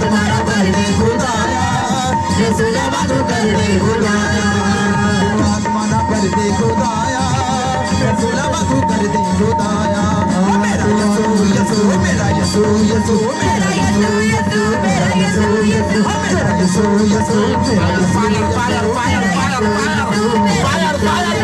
तुम्हारा कर दे खुदाया, रसूलवा को कर दे खुदाया, आत्मा कर दे खुदाया, रसूलवा को कर दे खुदाया। मेरा यसू यसू मेरा यसू यसू मेरा यसू यसू मेरा यसू यसू मेरा यसू यसू मेरा Yesu fire fire fire fire fire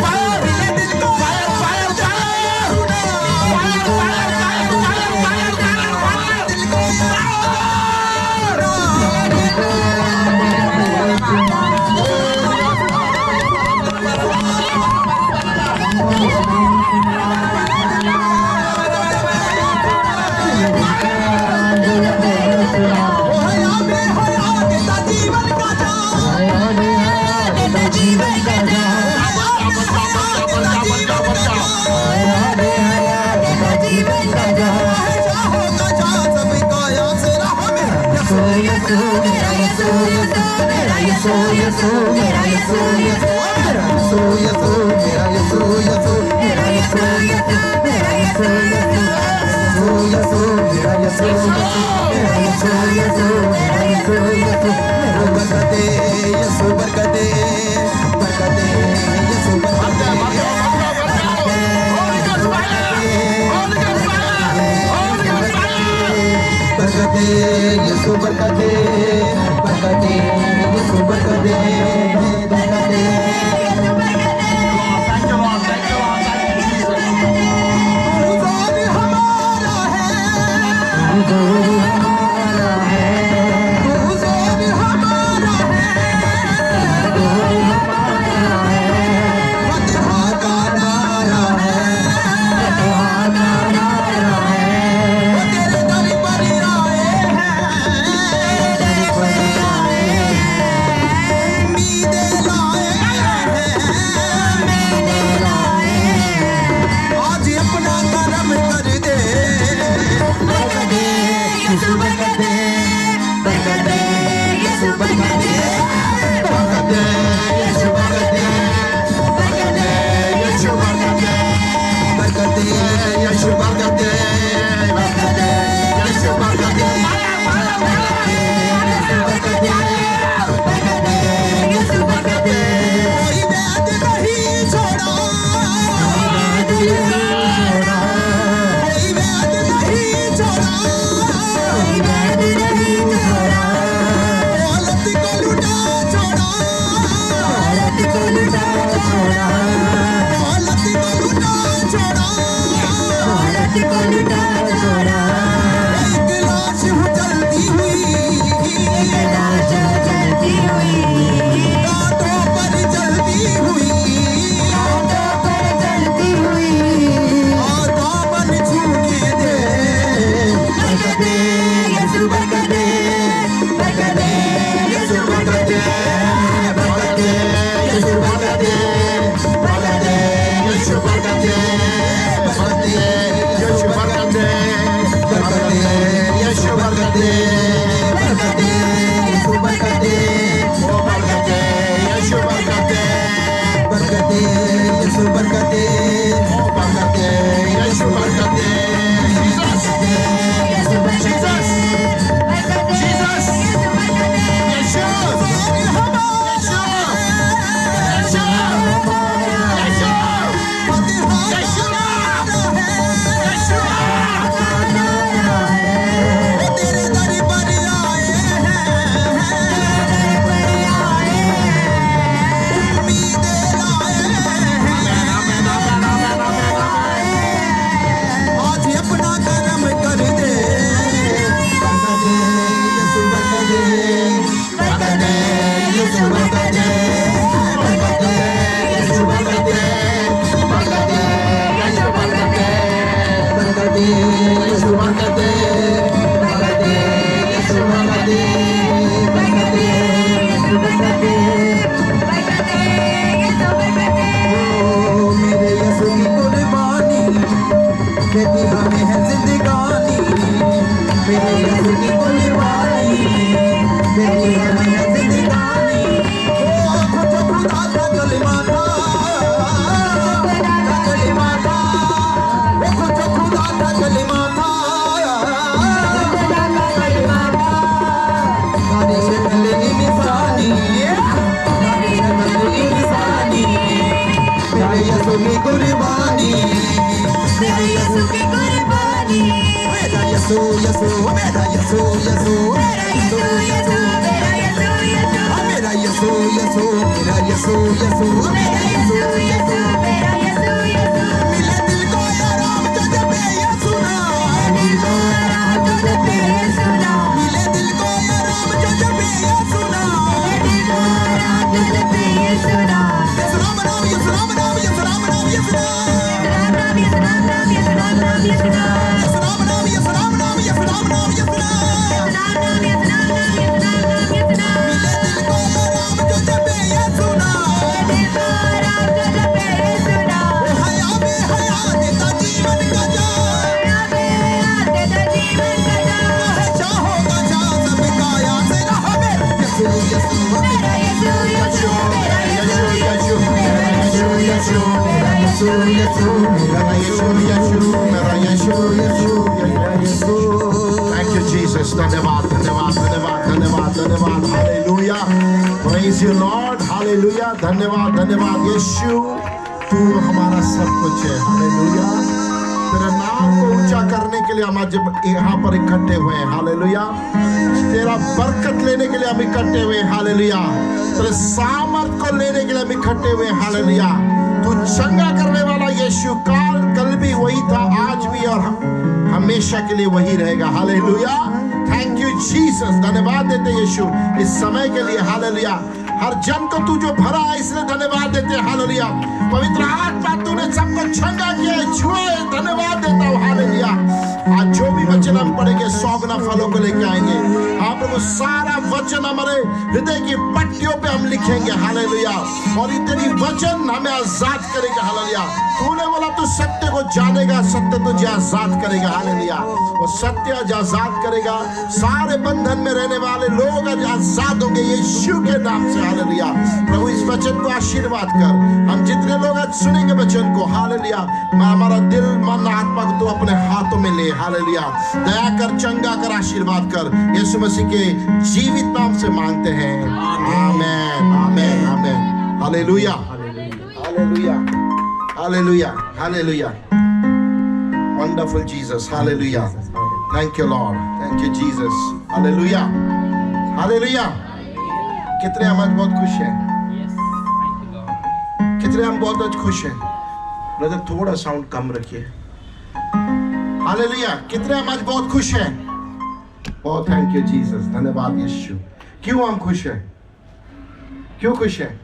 की कुर्बानी, मेरे यीशु की कुर्बानी, मेरा यसु यसु, मेरा यसु यसु, मेरा यीशु यीशु, मेरा यीशु यीशु, मेरा यसु यसु, मेरा यसु यसु, मेरा यीशु यीशु, मेरा यीशु यीशु। मिले दिल को आराम तुझ पे यसु ना, दिल को आराम तुझ पे यीशु ना, मिले दिल को आराम तुझ पे यसु ना, दिल को आराम तुझ पे यीशु ना। यसु राम नाम, यसु राम नाम, यसु राम नाम, यसु नाम, राम नाम यीशु राम नाम यीशु राम नाम यीशु नाम, यसु राम नाम, यसु राम नाम, यसु राम नाम, यसु नाम, राम नाम यीशु राम नाम यीशु राम नाम यीशु नाम। मिले दिल को आराम तुझ पे यसु ना, दिल को आराम तुझ पे यीशु ना, हया में हया देता जीवन का जान, तेरा जीवन का जान। चाहोगा जा सब काया से रह मेरा यसु यसु, मेरा यीशु यीशु, मेरा यीशु यीशु, मेरा यीशु यीशु, मेरा यीशु यीशु, मेरा यीशु यीशु, मेरा यीशु यीशु, मेरा यीशु। Thank you Jesus. धन्यवाद धन्यवाद धन्यवाद धन्यवाद धन्यवाद। Hallelujah. Praise you Lord. Hallelujah. धन्यवाद धन्यवाद यीशु, तू हमारा सब कुछ है। हालेलुया। तेरे नाम को ऊंचा करने के लिए हम आज यहाँ पर इकट्ठे हुए हैं। हालेलुया। तेरा बरकत लेने के लिए हम इकट्ठे हुए हैं। हालेलुया। तेरे सामर्थ को लेने के लिए हम इकट्ठे हुए हैं। हालेलुया। तू चंगा करने वाला यीशु कल भी वही था, आज भी और हमेशा के लिए वही रहेगा। हालेलुया। Thank you Jesus. धन्यवाद देते यीशु इस समय के लिए। हालेलुया। हर जन को तू जो भरा है इसलिए धन्यवाद देते हैं। हालेलुया। पवित्र आत्मा तूने सबको चंगा किया है, छुआ है, धन्यवाद देता हूँ। हालेलुया। आज जो भी वचन हम पढ़ेंगे 100 गुना फलों को लेके आएंगे। हाँ प्रभु, सारा वचन हमारे हृदय की पट्टियों पे हम लिखेंगे। हालेलुया। और ये तेरी वचन हमें आजाद करेगा। हालेलुया। तूने बोला तू सत्य को जानेगा, सत्य तुझे आजाद करेगा। हालेलुया। वो सत्य आज आजाद करेगा। सारे बंधन में रहने वाले लोग आज आजाद होंगे यीशु के नाम से। हालेलुया। प्रभु इस वचन को आशीर्वाद कर। हम जितने लोग आज सुनेंगे वचन को, हालेलुया, हमारा दिल मन आत्मा को तू अपने हाथों में ले। हालेलुया। दया कर, चंगा कर, आशीर्वाद कर। यीशु मसीह के जीवित नाम से मांगते हैं। Amen amen amen. Hallelujah hallelujah hallelujah hallelujah. Wonderful Jesus. Hallelujah. Thank you Lord. Thank you Jesus. Hallelujah hallelujah. कितने हम आज बहुत खुश हैं? कितने हम बहुत आज खुश हैं? ब्रदर थोड़ा साउंड कम रखिए। हालेलुया। कितने हम आज बहुत खुश हैं? बहुत। Thank you Jesus. धन्यवाद यीशु। क्यों हम खुश हैं? क्यों खुश हैं?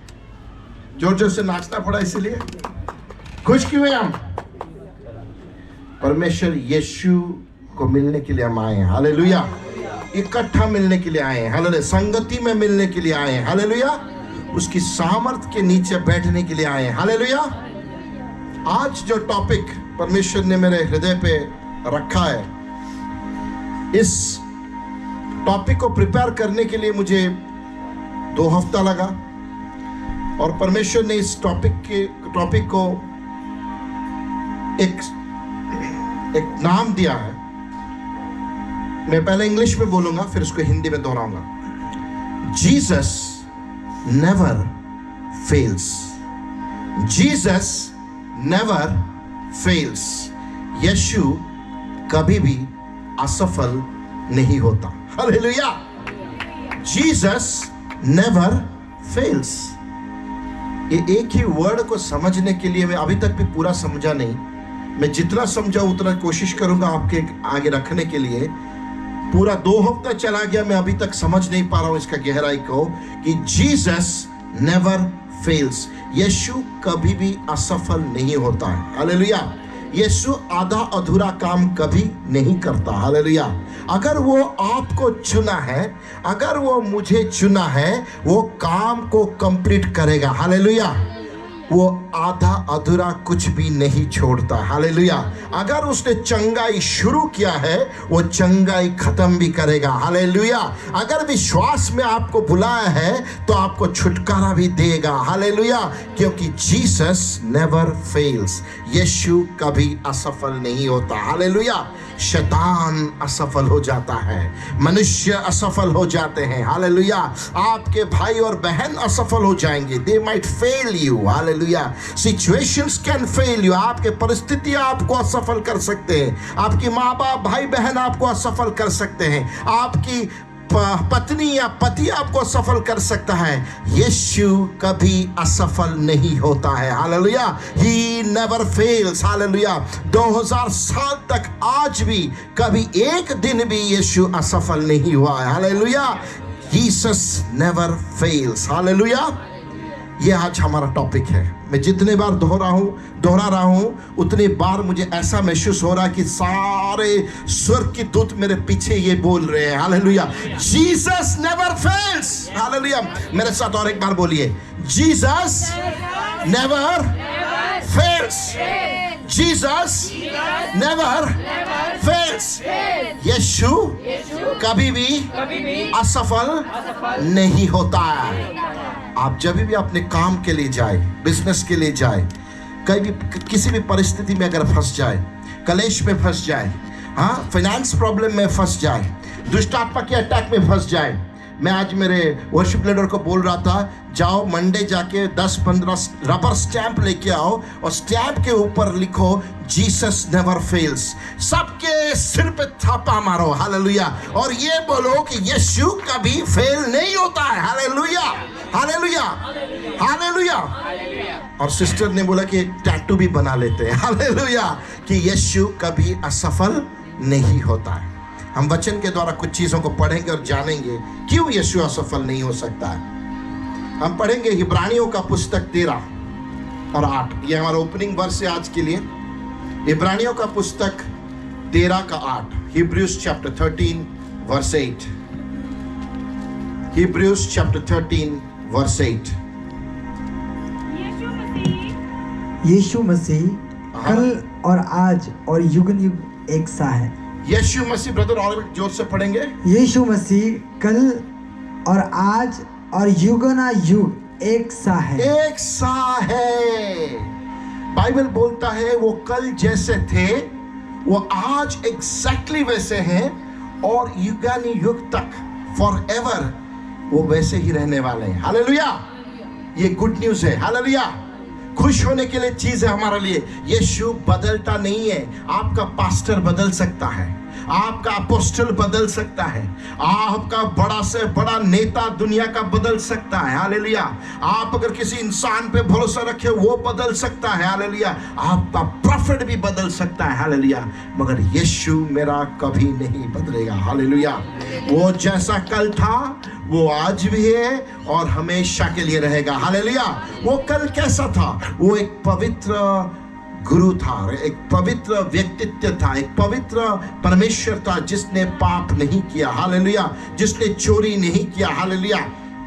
जोर जोर से नाचना पड़ा इसलिए खुश क्यों हैं हम? परमेश्वर यीशु को मिलने के लिए हम आए हैं। हालेलुया। इकट्ठा मिलने के लिए आए हैं। हालेलुया। संगति में मिलने के लिए आए हैं। हालेलुया। उसकी सामर्थ के नीचे बैठने के लिए आए हैं। हालेलुया। आज जो टॉपिक परमेश्वर ने मेरे हृदय पे रखा है, इस टॉपिक को प्रिपेयर करने के लिए मुझे 2 हफ्ता लगा और परमेश्वर ने इस टॉपिक को एक नाम दिया है। मैं पहले इंग्लिश में बोलूंगा, फिर उसको हिंदी में दोहराऊंगा। Jesus never fails. Jesus never fails. Yeshu कभी भी असफल नहीं होता। हालेलुया। Jesus never fails. ये एक ही वर्ड को समझने के लिए मैं अभी तक भी पूरा समझा नहीं। मैं जितना समझा उतना कोशिश करूंगा आपके आगे रखने के लिए। पूरा 2 हफ्ता चला गया, मैं अभी तक समझ नहीं पा रहा हूं इसका गहराई को कि जीसस नेवर फेल्स। यीशु कभी भी असफल नहीं होता है। हालेलुया। यीशु आधा अधूरा काम कभी नहीं करता। हालेलुया। अगर वो आपको चुना है, अगर वो मुझे चुना है, वो काम को कंप्लीट करेगा। हालेलुया। वो आधा अधूरा कुछ भी नहीं छोड़ता। हालेलुया। अगर उसने चंगाई शुरू किया है, वो चंगाई खत्म भी करेगा। हालेलुया। अगर विश्वास में आपको बुलाया है तो आपको छुटकारा भी देगा। हालेलुया। क्योंकि जीसस नेवर फेल्स। यीशु कभी असफल नहीं होता। हालेलुया। शैतान असफल हो जाता है, मनुष्य असफल हो जाते हैं। हालेलुया। आपके भाई और बहन असफल हो जाएंगे। They might fail you. Hallelujah. Hallelujah. Situations can fail you, आपके परिस्थितियां आपको असफल कर सकते हैं, आपकी माँ बाप भाई बहन आपको असफल कर सकते हैं, आपकी पत्नी या पति आपको सफल कर सकता है। यीशु कभी असफल नहीं होता है, hallelujah. He never fails, hallelujah. 2000 साल तक आज भी कभी एक दिन भी यीशु असफल नहीं हुआ है, hallelujah. Jesus never fails, hallelujah. ये आज हमारा टॉपिक है। मैं जितने बार दोहरा रहा हूं उतनी बार मुझे ऐसा महसूस हो रहा कि सारे स्वर्ग के दूत मेरे पीछे ये बोल रहे हैं, hallelujah. Jesus never fails, hallelujah. मेरे साथ और एक बार बोलिए, Jesus never fails, Jesus never fails. Yeshu कभी भी असफल नहीं होता है। आप जब भी अपने काम के लिए जाए, बिजनेस के लिए जाए, कहीं भी किसी भी परिस्थिति में अगर फंस जाए, कलेश में फंस जाए, हाँ, फाइनेंस प्रॉब्लम में फंस जाए, दुष्ट आत्मा के अटैक में फंस जाए, मैं आज मेरे वर्शिप लीडर को बोल रहा था, जाओ मंडे जाके 10-15 रबर स्टैंप लेके आओ और स्टैंप के ऊपर लिखो जीसस नेवर फेल्स। सबके सिर पे थापा मारो, हालेलुया, और ये बोलो कि यीशु कभी फेल नहीं होता है, हालेलुया, हालेलुया, हालेलुया। और सिस्टर ने बोला कि एक टैटू भी बना लेते हैं, हालेलुया, कि यीशु कभी असफल नहीं होता है। हम वचन के द्वारा कुछ चीजों को पढ़ेंगे और जानेंगे क्यों यीशु असफल नहीं हो सकता है। हम पढ़ेंगे इब्रानियों का पुस्तक 13 और 8, ये हमारा ओपनिंग वर्स है आज के लिए। इब्रानियों का पुस्तक 13 का 8, Hebrews chapter 13 verse 8, Hebrews chapter 13 verse 8। यीशु मसीह कल और आज और युग युग एक सा है। यीशु मसीह, ब्रदर और जोर से पढ़ेंगे। यीशु मसीह कल और आज और युगना युग एक सा है। एक सा है। बाइबल बोलता है वो कल जैसे थे वो आज एग्जैक्टली वैसे हैं और युगानी युग तक फॉर एवर वो वैसे ही रहने वाले हैं, हालेलुया। ये गुड न्यूज है, हालेलुया। खुश होने के लिए चीज है हमारे लिए। यीशु बदलता नहीं है। आपका पास्टर बदल सकता है, आपका अपोस्टल बदल सकता है, आपका बड़ा से बड़ा नेता दुनिया का बदल सकता है, हालेलुया। आप अगर किसी इंसान पे भरोसा रखे वो बदल सकता है, हालेलुया। आपका प्रॉफिट भी बदल सकता है, हालेलुया। मगर यीशु मेरा कभी नहीं बदलेगा, हालेलुया। वो जैसा कल था वो आज भी है और हमेशा के लिए रहेगा, हालेलुया। वो कल कैसा था? वो एक पवित्र गुरु था, एक पवित्र व्यक्तित्व था, एक पवित्र परमेश्वर था जिसने पाप नहीं किया, हालेलुया, जिसने चोरी नहीं किया, हालेलुया,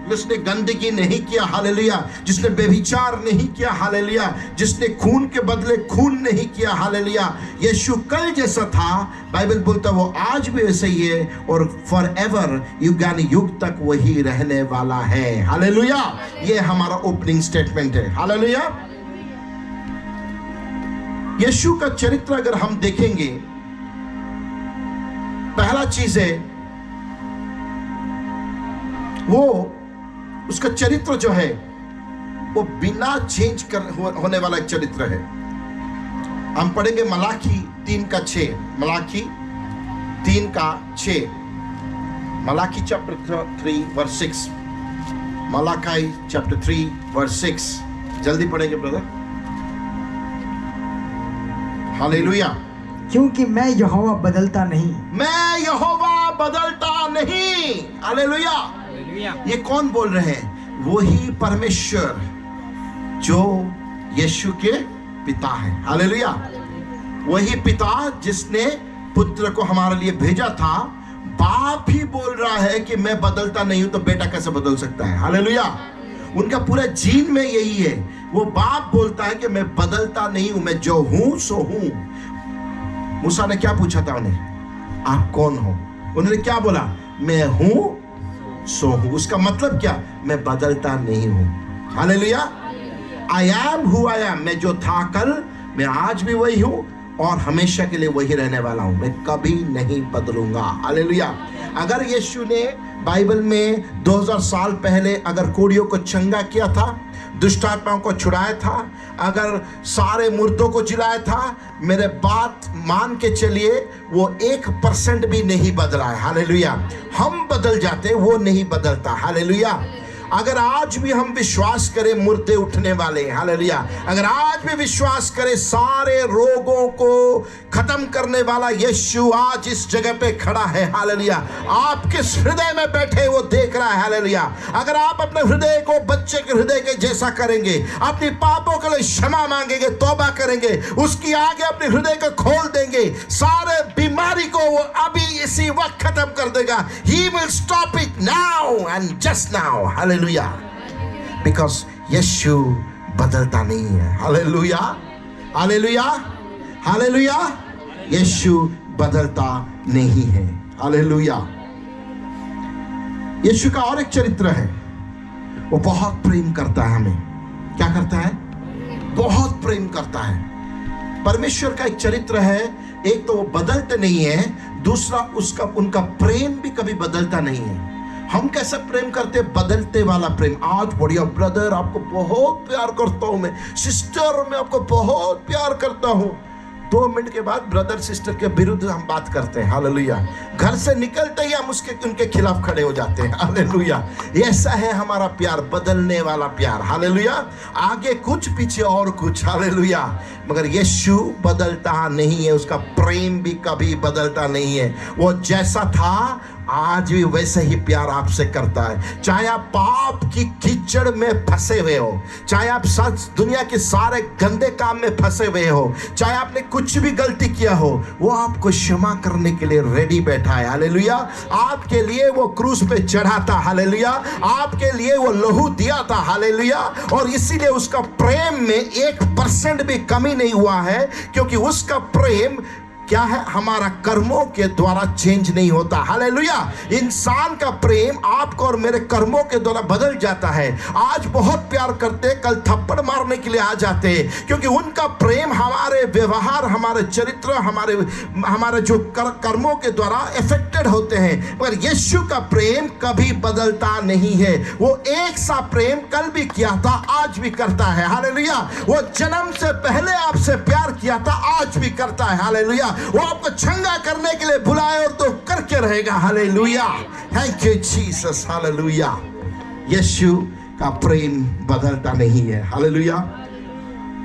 जिसने गंदगी नहीं किया, हालेलुया, जिसने व्यभिचार नहीं किया, हालेलुया, जिसने खून के बदले खून नहीं किया, हालेलुया। यीशु कल जैसा था, बाइबल बोलता वो आज भी वैसे ही है और फॉर एवर युगानी युग तक वही रहने वाला है, हालेलुया। ये हमारा ओपनिंग स्टेटमेंट है, हालेलुया। यीशु का चरित्र अगर हम देखेंगे, पहला चीज है वो उसका चरित्र जो है वो बिना चेंज होने वाला एक चरित्र है। हम पढ़ेंगे मलाकी 3 का 6, मलाकी 3 का 6, मलाकी चैप्टर 3 वर्स 6, मलाकी चैप्टर 3 वर्स 6। जल्दी पढ़ेंगे ब्रदर, हालेलुया। क्योंकि मैं यहोवा बदलता नहीं, मैं यहोवा बदलता नहीं, हालेलुया। ये कौन बोल रहे हैं? वही परमेश्वर जो यीशु के पिता है, हालेलुया। वही पिता जिसने पुत्र को हमारे लिए भेजा था। बाप ही बोल रहा है कि मैं बदलता नहीं हूं, तो बेटा कैसे बदल सकता है, हालेलुया। उनका पूरा जीन में यही है। वो बाप बोलता है कि मैं बदलता नहीं हूं, मैं जो हूं सो हूं। मूसा ने क्या पूछा था उन्हें? आप कौन हो? उन्होंने क्या बोला? मैं हूं सो हूं। उसका मतलब क्या? मैं बदलता नहीं हूं, hallelujah. I am who I am. मैं जो था कल, मैं आज भी वही हूं और हमेशा के लिए वही रहने वाला हूं। मैं कभी नहीं बदलूंगा, हालेलुया। अगर यीशु ने बाइबल में 2000 साल पहले अगर कोड़ियों को चंगा किया था, दुष्ट आत्माओं को छुड़ाया था, अगर सारे मुर्दों को जिलाया था, मेरे बात मान के चलिए वो 1% भी नहीं बदला है। हालेलुया। हम बदल जाते, वो नहीं बदलता। हालेलुया। अगर आज भी हम विश्वास करें मुर्दे उठने वाले, हालेलुया, अगर आज भी विश्वास करें सारे रोगों को खत्म करने वाला यीशु आज इस जगह पे खड़ा है। हालेलुया। आप किस हृदय में बैठे वो देख रहा है। हालेलुया। अगर आप अपने हृदय को बच्चे के हृदय के जैसा करेंगे, अपनी पापों के लिए क्षमा मांगेंगे, तौबा करेंगे, उसकी आगे अपने हृदय को खोल देंगे, सारे बीमारी को वो अभी इसी वक्त खत्म कर देगा। He will stop it now and just now. Hallelujah. Because यीशु बदलता नहीं है। हालेलुया। हालेलुया। हालेलुया। यीशु बदलता नहीं है। हालेलुया। यीशु का और एक चरित्र है, वो बहुत प्रेम करता है हमें। क्या करता है? बहुत प्रेम करता है। परमेश्वर का एक चरित्र है, एक तो वो बदलते नहीं है, दूसरा उसका उनका प्रेम भी कभी बदलता नहीं है। हम कैसे प्रेम करते? बदलते वाला प्रेम। आज बढ़िया ब्रदर, आपको बहुत प्यार करता हूं मैं, सिस्टर मैं आपको बहुत प्यार करता हूं। 2 मिनट के बाद ब्रदर सिस्टर के विरुद्ध हम बात करते हैं। हालेलुया। घर से निकलते ही हम उनके खिलाफ खड़े हो जाते हैं। हालेलुया। ऐसा है हमारा प्यार, बदलने वाला प्यार। हालेलुया। आगे कुछ, पीछे और कुछ। हालेलुया। मगर यीशु बदलता नहीं है, उसका प्रेम भी कभी बदलता नहीं है। वो जैसा था आज भी वैसे ही प्यार आपसे करता है। चाहे आप पाप की कीचड़ में फंसे हुए हो, चाहे आप दुनिया के सारे गंदे काम में फंसे हुए हो, चाहे आपने कुछ भी गलती किया हो, वो आपको क्षमा करने के लिए रेडी बैठा है। हालेलुया। आपके लिए वो क्रूस पे चढ़ा था। हालेलुया। आपके लिए वो लहू दिया था। हालेलुया। और इसीलिए उसका प्रेम में 1% भी कमी नहीं हुआ है, क्योंकि उसका प्रेम क्या है? हमारा कर्मों के द्वारा चेंज नहीं होता। हालेलुया। इंसान का प्रेम आपको और मेरे कर्मों के द्वारा बदल जाता है। आज बहुत प्यार करते, कल थप्पड़ मारने के लिए आ जाते, क्योंकि उनका प्रेम हमारे व्यवहार, हमारे चरित्र, हमारे जो कर्मों के द्वारा अफेक्टेड होते हैं। मगर यीशु का प्रेम कभी बदलता नहीं है। वो एक सा प्रेम कल भी किया था, आज भी करता है। हालेलुया। वो जन्म से पहले आपसे प्यार किया था, आज भी करता है। हालेलुया। वो आपको चंगा करने के लिए बुलाए और तो करके रहेगा। Hallelujah. Thank you Jesus. Hallelujah. Yeshu का प्रेम बदलता नहीं है। हालेलुया।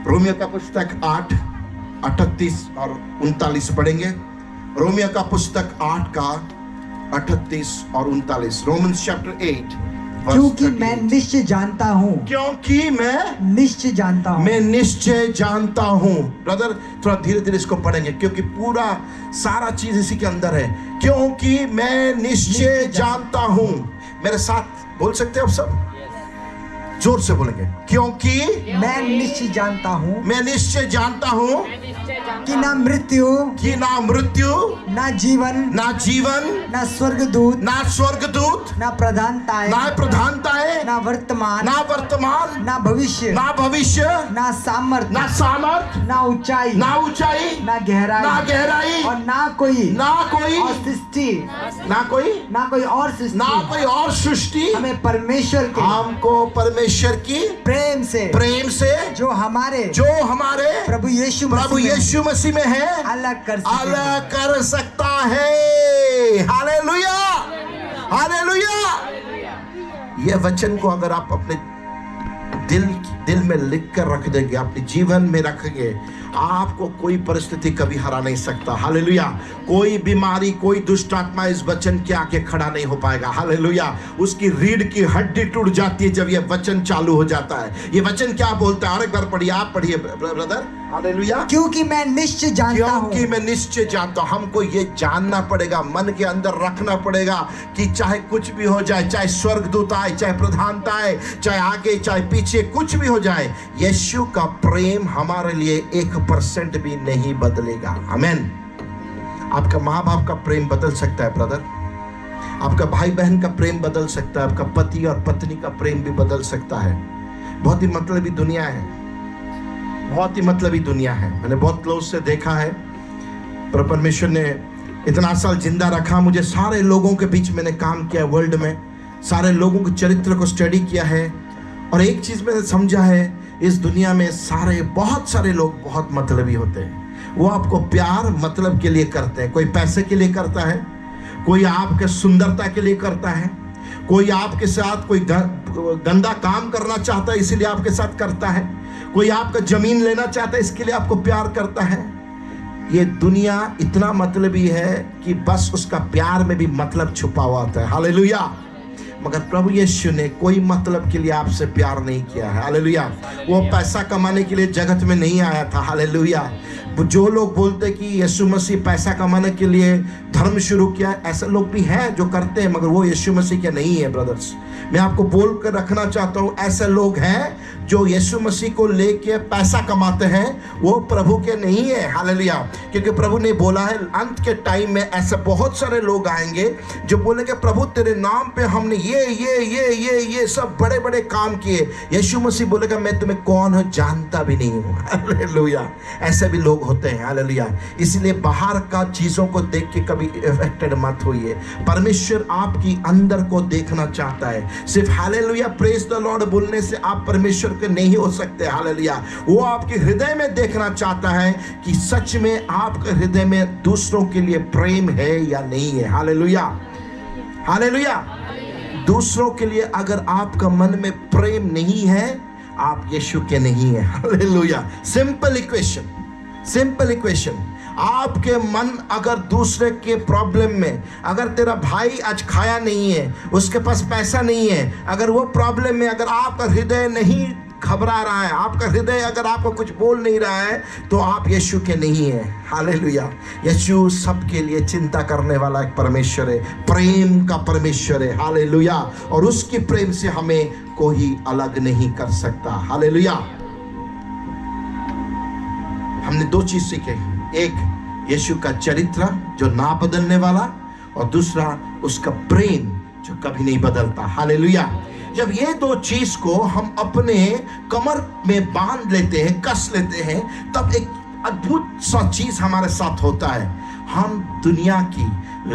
रोमियो का पुस्तक 8:38 और 39 पढ़ेंगे। रोमियो का पुस्तक 8 का 38 और 39। Romans chapter 8। क्योंकि मैं निश्चय जानता हूँ, क्योंकि मैं निश्चय जानता हूँ, मैं निश्चय जानता हूँ। ब्रदर थोड़ा धीरे धीरे इसको पढ़ेंगे, क्योंकि पूरा सारा चीज इसी के अंदर है। क्योंकि मैं निश्चय जानता हूँ। मेरे साथ बोल सकते हैं आप सब? जोर से बोलेंगे। क्योंकि मैं निश्चय जानता हूँ, मैं निश्चय जानता हूँ कि ना मृत्यु, ना जीवन, ना स्वर्गदूत, ना प्रधानताएं, ना वर्तमान, ना भविष्य, ना सामर्थ, ना ऊंचाई, ना गहराई, और ना कोई और सृष्टि हमें परमेश्वर के, हमको परमेश्वर की प्रेम से जो हमारे प्रभु यीशु मसीह में है अलग कर सकता है। हालेलुया। हालेलुया। ये वचन को अगर आप अपने दिल में लिख कर रख देंगे, अपने जीवन में रखेंगे, आपको कोई परिस्थिति कभी हरा नहीं सकता। हालेलुया। कोई बीमारी, कोई दुष्ट आत्मा इस वचन के आगे खड़ा नहीं हो पाएगा। हालेलुया। उसकी रीढ़ की हड्डी टूट जाती है जब ये वचन चालू हो जाता है। ये वचन क्या बोलता है? और एक बार पढ़िए, आप पढ़िए ब्रदर। हालेलुया। क्योंकि मैं निश्चय जानता हूँ, क्योंकि मैं निश्चय जानता हूँ। हमको ये जानना पड़ेगा, मन के अंदर रखना पड़ेगा कि चाहे कुछ भी हो जाए, चाहे स्वर्गदूत आए, चाहे प्रधानता आए, चाहे आगे चाहे पीछे, कुछ भी हो जाए, यीशु का प्रेम हमारे लिए 1% भी नहीं बदलेगा। आमीन। आपका माँ बाप का प्रेम बदल सकता है ब्रदर, आपका भाई बहन का प्रेम बदल सकता है, आपका पति और पत्नी का प्रेम भी बदल सकता है। बहुत ही मतलबी दुनिया है, बहुत ही मतलबी दुनिया है। मैंने बहुत क्लोज से देखा है, पर परमेश्वर ने इतना साल जिंदा रखा मुझे। सारे लोगों के बीच मैंने काम किया वर्ल्ड में, सारे लोगों के चरित्र को स्टडी किया है, और एक चीज मैंने समझा है, इस दुनिया में बहुत सारे लोग बहुत मतलबी होते हैं। वो आपको प्यार मतलब के लिए करते हैं। कोई पैसे के लिए करता है, कोई आपके सुंदरता के लिए करता है, कोई आपके साथ कोई गंदा काम करना चाहता है इसीलिए आपके साथ करता है, कोई आपका जमीन लेना चाहता है इसके लिए आपको प्यार करता है। ये दुनिया इतना मतलबी है कि बस उसका प्यार में भी मतलब छुपा हुआ होता है। हालेलुया। मगर प्रभु यीशु ने कोई मतलब के लिए आपसे प्यार नहीं किया है। हालेलुया। वो पैसा कमाने के लिए जगत में नहीं आया था। हालेलुया। जो लोग बोलते कि यीशु मसीह पैसा कमाने के लिए धर्म शुरू किया, ऐसे लोग भी हैं जो करते हैं, मगर वो यीशु मसीह के नहीं है। ब्रदर्स, मैं आपको बोल कर रखना चाहता हूँ, ऐसे लोग हैं जो यीशु मसीह को लेके पैसा कमाते हैं, वो प्रभु के नहीं है। हालेलुया। क्योंकि प्रभु ने बोला है अंत के टाइम में ऐसे बहुत सारे लोग आएंगे जो बोलेंगे प्रभु तेरे नाम पे हमने ये सब बड़े बड़े काम किए। यीशु मसीह बोलेगा मैं तुम्हें कौन हूँ जानता भी नहीं हूँ। हालेलुया। ऐसे भी लोग होते हैं। हालेलुया। इसलिए बाहर का चीजों को देख के कभी इफेक्टेड मत होइए। परमेश्वर आपकी अंदर को देखना चाहता है। सिर्फ हालेलुया प्रेज द लॉर्ड बोलने से आप परमेश्वर के नहीं हो सकते। हालेलुया। वो आपके हृदय में देखना चाहता है कि सच में आपके हृदय में दूसरों के लिए प्रेम है या नहीं है। हालेलुया। हालेलुया। दूसरों के लिए अगर आपका मन में प्रेम नहीं है, आप यीशु के नहीं है। Hallelujah. Simple equation, simple equation. आपके मन अगर दूसरे के प्रॉब्लम में, अगर तेरा भाई आज खाया नहीं है, उसके पास पैसा नहीं है, अगर वो प्रॉब्लम में अगर आपका हृदय नहीं घबरा रहा है, आपका हृदय अगर आपको कुछ बोल नहीं रहा है, तो आप यीशु के नहीं है। हालेलुया। यीशु सबके लिए चिंता करने वाला एक परमेश्वर है, प्रेम का परमेश्वर है। हालेलुया। और उसके प्रेम से हमें कोई अलग नहीं कर सकता। हालेलुया। हमने दो चीज सीखे, एक यीशु का चरित्र जो ना बदलने वाला, और दूसरा उसका प्रेम जो कभी नहीं बदलता। हालेलुया। जब ये दो चीज को हम अपने कमर में बांध लेते हैं, कस लेते हैं, तब एक अद्भुत सा चीज हमारे साथ होता है। हम दुनिया की,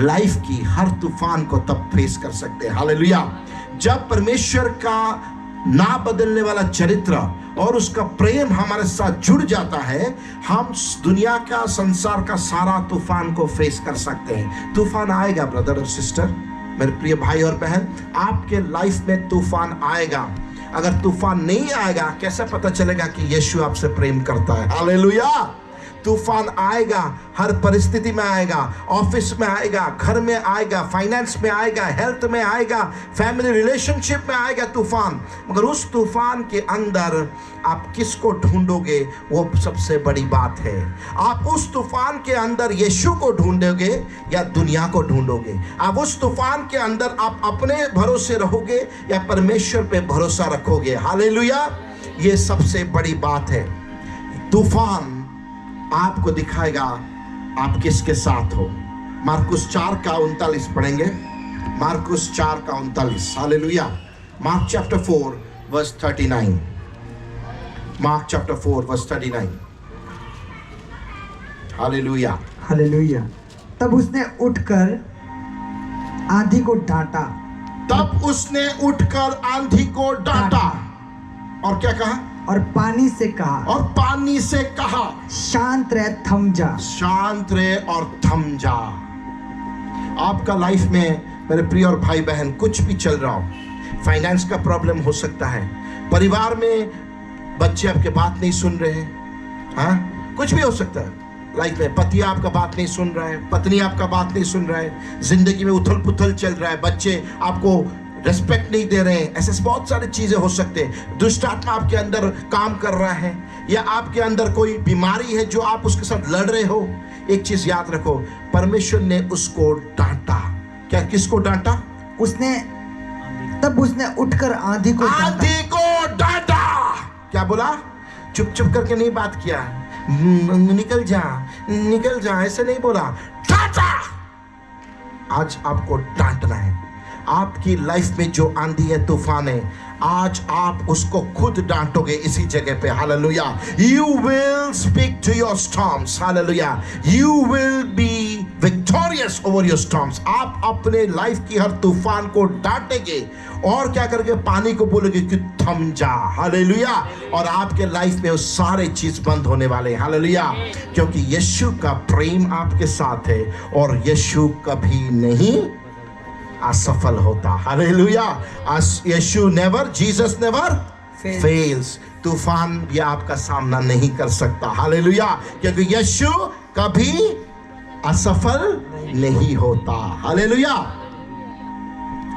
लाइफ की हर तूफान को तब फेस कर सकते हैं। हालेलुया। जब परमेश्वर का ना बदलने वाला चरित्र और उसका प्रेम हमारे साथ जुड़ जाता है, हम दुनिया का, संसार का सारा तूफान को फेस कर सकते हैं। तूफान आएगा ब्रदर और सिस्टर, मेरे प्रिय भाई और बहन, आपके लाइफ में तूफान आएगा। अगर तूफान नहीं आएगा, कैसे पता चलेगा कि यीशु आपसे प्रेम करता है? हालेलुया। तूफान आएगा, हर परिस्थिति में आएगा, ऑफिस में आएगा, घर में आएगा, फाइनेंस में आएगा, हेल्थ में आएगा, फैमिली रिलेशनशिप में आएगा तूफान। मगर उस तूफान के अंदर आप किसको ढूंढोगे, वो सबसे बड़ी बात है। आप उस तूफान के अंदर यीशु को ढूंढोगे या दुनिया को ढूंढोगे? आप उस तूफान के अंदर आप अपने भरोसे रहोगे या परमेश्वर पे भरोसा रखोगे? हालेलुया। ये सबसे बड़ी बात है। तूफान आपको दिखाएगा आप किसके साथ हो। मार्कुस 4:39 पढ़ेंगे। मार्कुस 4:39। Hallelujah. Mark chapter 4 verse 39। Mark chapter 4 verse 39। Hallelujah. Hallelujah. तब उसने उठकर आंधी को डांटा। तब उसने उठकर आंधी को डांटा और क्या कहा? और पानी से कहा, और पानी से कहा, शांत रह, थम जा। शांत रहे और थम जा। आपका लाइफ में मेरे प्रिय और भाई बहन कुछ भी चल रहा हो, फाइनेंस का प्रॉब्लम हो सकता है, परिवार में बच्चे आपके बात नहीं सुन रहे हैं, हाँ, कुछ भी हो सकता है। लाइफ में पति आपका बात नहीं सुन रहा है, पत्नी आपका बात नहीं सुन रहा है, जिंदगी में उथल पुथल चल रहा है, बच्चे आपको रेस्पेक्ट नहीं दे रहे हैं, ऐसे बहुत सारी चीजें हो सकते हैं। दुष्ट आत्मा आपके अंदर काम कर रहा है, या आपके अंदर कोई बीमारी है जो आप उसके साथ लड़ रहे हो। एक चीज याद रखो, परमेश्वर ने उसको डांटा। क्या? किसको डांटा? तब उसने उठकर आंधी को डांटा। क्या बोला? चुप चुप करके नहीं बात किया, निकल जा, ऐसे नहीं बोला, डांटा। आज आपको डांटना है। आपकी लाइफ में जो आंधी है, तूफान है, आज आप उसको खुद डांटोगे इसी जगह पे। Hallelujah. You will speak to your storms. Hallelujah. You will be victorious over your storms. आप अपने लाइफ की हर तूफान को डांटेंगे और क्या करेंगे? पानी को बोलोगे कि थम जा। हालेलुया। और आपके लाइफ में वो सारे चीज बंद होने वाले हैं। हालेलुया। क्योंकि यीशु का प्रेम आपके साथ है और यीशु कभी नहीं असफल होता। हालेलुया। यीशु नेवर, जीसस नेवर फेल्स। तूफान भी आपका सामना नहीं कर सकता। हालेलुया। क्योंकि यीशु कभी असफल नहीं होता। हालेलुया।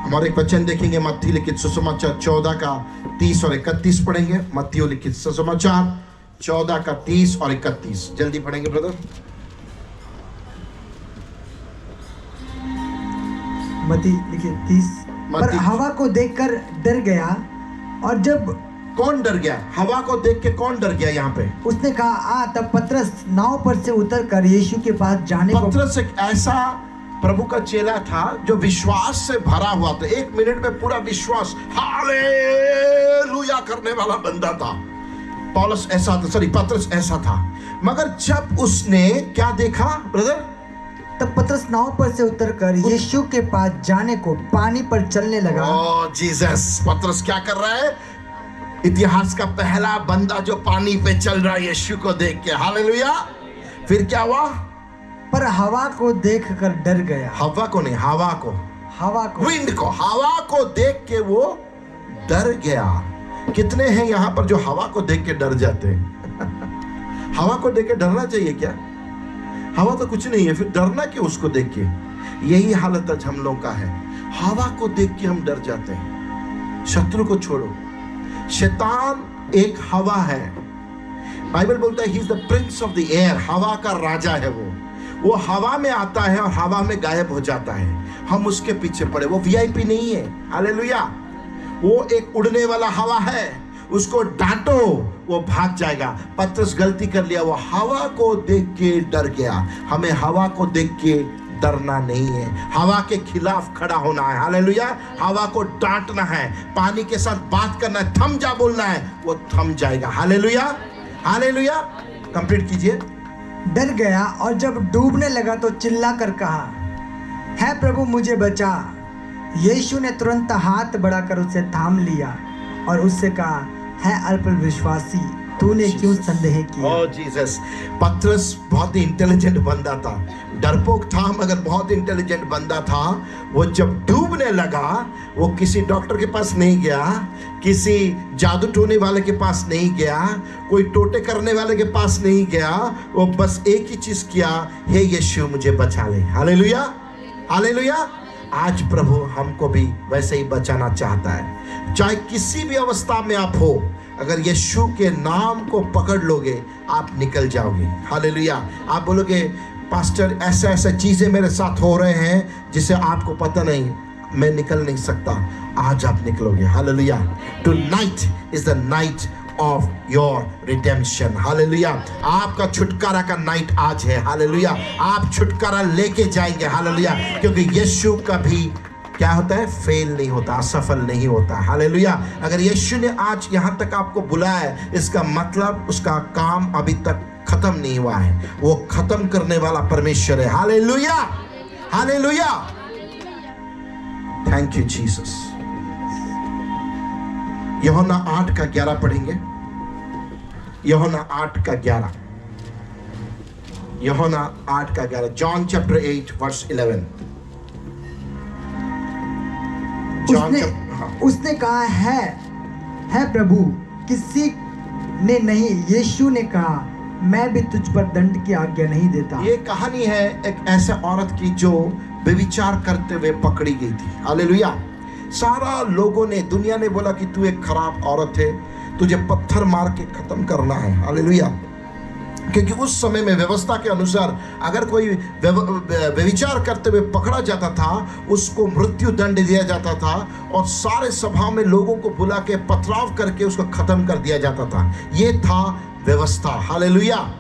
हमारे एक वचन देखेंगे, मत्ती लिखित सुसमाचार 14 का 30 और 31 पढ़ेंगे। मत्ती लिखित सुसमाचार 14 का 30 और 31 जल्दी पढ़ेंगे ब्रदर। मत्ती लिखित 30। पर मत्ती- हवा को देखकर डर गया, और जब कौन डर गया? हवा को देख के कौन डर गया? यहाँ पे उसने कहा आ, तब पतरस नाव पर से उतरकर यीशु के पास जाने को। पतरस एक ऐसा प्रभु का चेला था जो विश्वास से भरा हुआ था। 1 मिनट में पूरा विश्वास हालेलुया करने वाला बंदा था। पौलुस ऐसा था, सॉरी पतरस ऐसा था। मगर जब उसने क्या देखा ब्रदर? तब पतरस नाव पर से उतरकर यीशु के पास जाने को पानी पर चलने लगा। ओह जीसस। पतरस क्या कर रहा है? इतिहास का पहला बंदा जो पानी पे चल रहा है यीशु को देख के। हालेलुया। फिर क्या हुआ? पर हवा को देखकर डर गया। हवा को नहीं, हवा को, हवा को, विंड को, हवा को देख के वो डर गया। कितने हैं यहाँ पर जो हवा को देख के डर जाते हैं? हवा को देख के डरना चाहिए क्या? हवा तो कुछ नहीं है, फिर डरना क्यों उसको देख के? यही हालत आज हम लोग का है। हवा को देख के हम डर जाते हैं। शत्रु को छोड़ो, शैतान एक हवा है। बाइबल बोलता है he is the Prince of the air. हवा का राजा है वो हवा में आता है और हवा में गायब हो जाता है। हम उसके पीछे पड़े। वो वीआईपी नहीं है। हालेलुया। वो एक उड़ने वाला हवा है। उसको डांटो वो भाग जाएगा। पतरस गलती कर लिया, वो हवा को देख के डर गया। हमें हवा को देख के डरना नहीं है, हवा के खिलाफ खड़ा होना है। हालेलुया। हवा को डांटना है, पानी के साथ बात करना है, थम जा बोलना है, वो थम जाएगा। हालेलुया। हालेलुया। कंप्लीट कीजिए। डर गया और जब डूबने लगा तो चिल्ला कर कहा, है प्रभु मुझे बचा। यीशु ने तुरंत हाथ बढ़ाकर उसे थाम लिया और उससे कहा, है अल्प विश्वासी, तूने क्यों संदेह किया? ओह जीसस। पतरस बहुत ही इंटेलिजेंट बंदा था, डरपोक था मगर बहुत इंटेलिजेंट बंदा था। वो जब डूबने लगा, वो किसी डॉक्टर के पास नहीं गया, किसी जादू टोने वाले के पास नहीं गया, कोई टोटे करने वाले के पास नहीं गया। वो बस एक ही चीज किया, हे यीशु मुझे बचा ले। हालेलुया। हालेलुया। आज प्रभु हमको भी वैसे ही बचाना चाहता है। चाहे किसी भी अवस्था में आप हो, अगर यीशु के नाम को पकड़ लोगे आप निकल जाओगे। हालेलुया। आप बोलोगे पास्टर ऐसा ऐसा चीजें मेरे साथ हो रहे हैं जिसे आपको पता नहीं, मैं निकल नहीं सकता। आज आप निकलोगे। Hallelujah. Tonight is the night of your redemption. Hallelujah. आपका छुटकारा का नाइट आज है। हालेलुया। आप छुटकारा लेके जाएंगे। हालेलुया। क्योंकि यीशु कभी क्या होता है? फेल नहीं होता, असफल नहीं होता। हालेलुया। अगर यीशु ने आज यहाँ तक आपको बुलाया है, इसका मतलब उसका काम अभी तक खत्म नहीं हुआ है। वो खत्म करने वाला परमेश्वर है। Hallelujah. Hallelujah. Thank you Jesus. यूहन्ना 8 का 11 पढ़ेंगे। यूहन्ना 8 का 11। यूहन्ना 8 का 11। John chapter 8 verse 11। उसने कहा, है प्रभु। किसी ने नहीं। यीशु ने कहा, मैं भी तुझ पर दंड की आज्ञा नहीं देता। ये कहानी है एक ऐसे औरत की जो व्यभिचार करते हुए पकड़ी गई थी। हालेलुया। सारा लोगों ने, दुनिया ने बोला कि तू एक खराब औरत है, तुझे पत्थर मार के खत्म करना है। हालेलुया। क्योंकि उस समय में व्यवस्था के अनुसार अगर कोई व्यभिचार करते हुए पकड़ा जाता था, उसको मृत्यु दंड दिया जाता था और सारे सभा में लोगों को बुला के पथराव करके उसको खत्म कर दिया जाता था। ये था व्यवस्था। हालेलुया।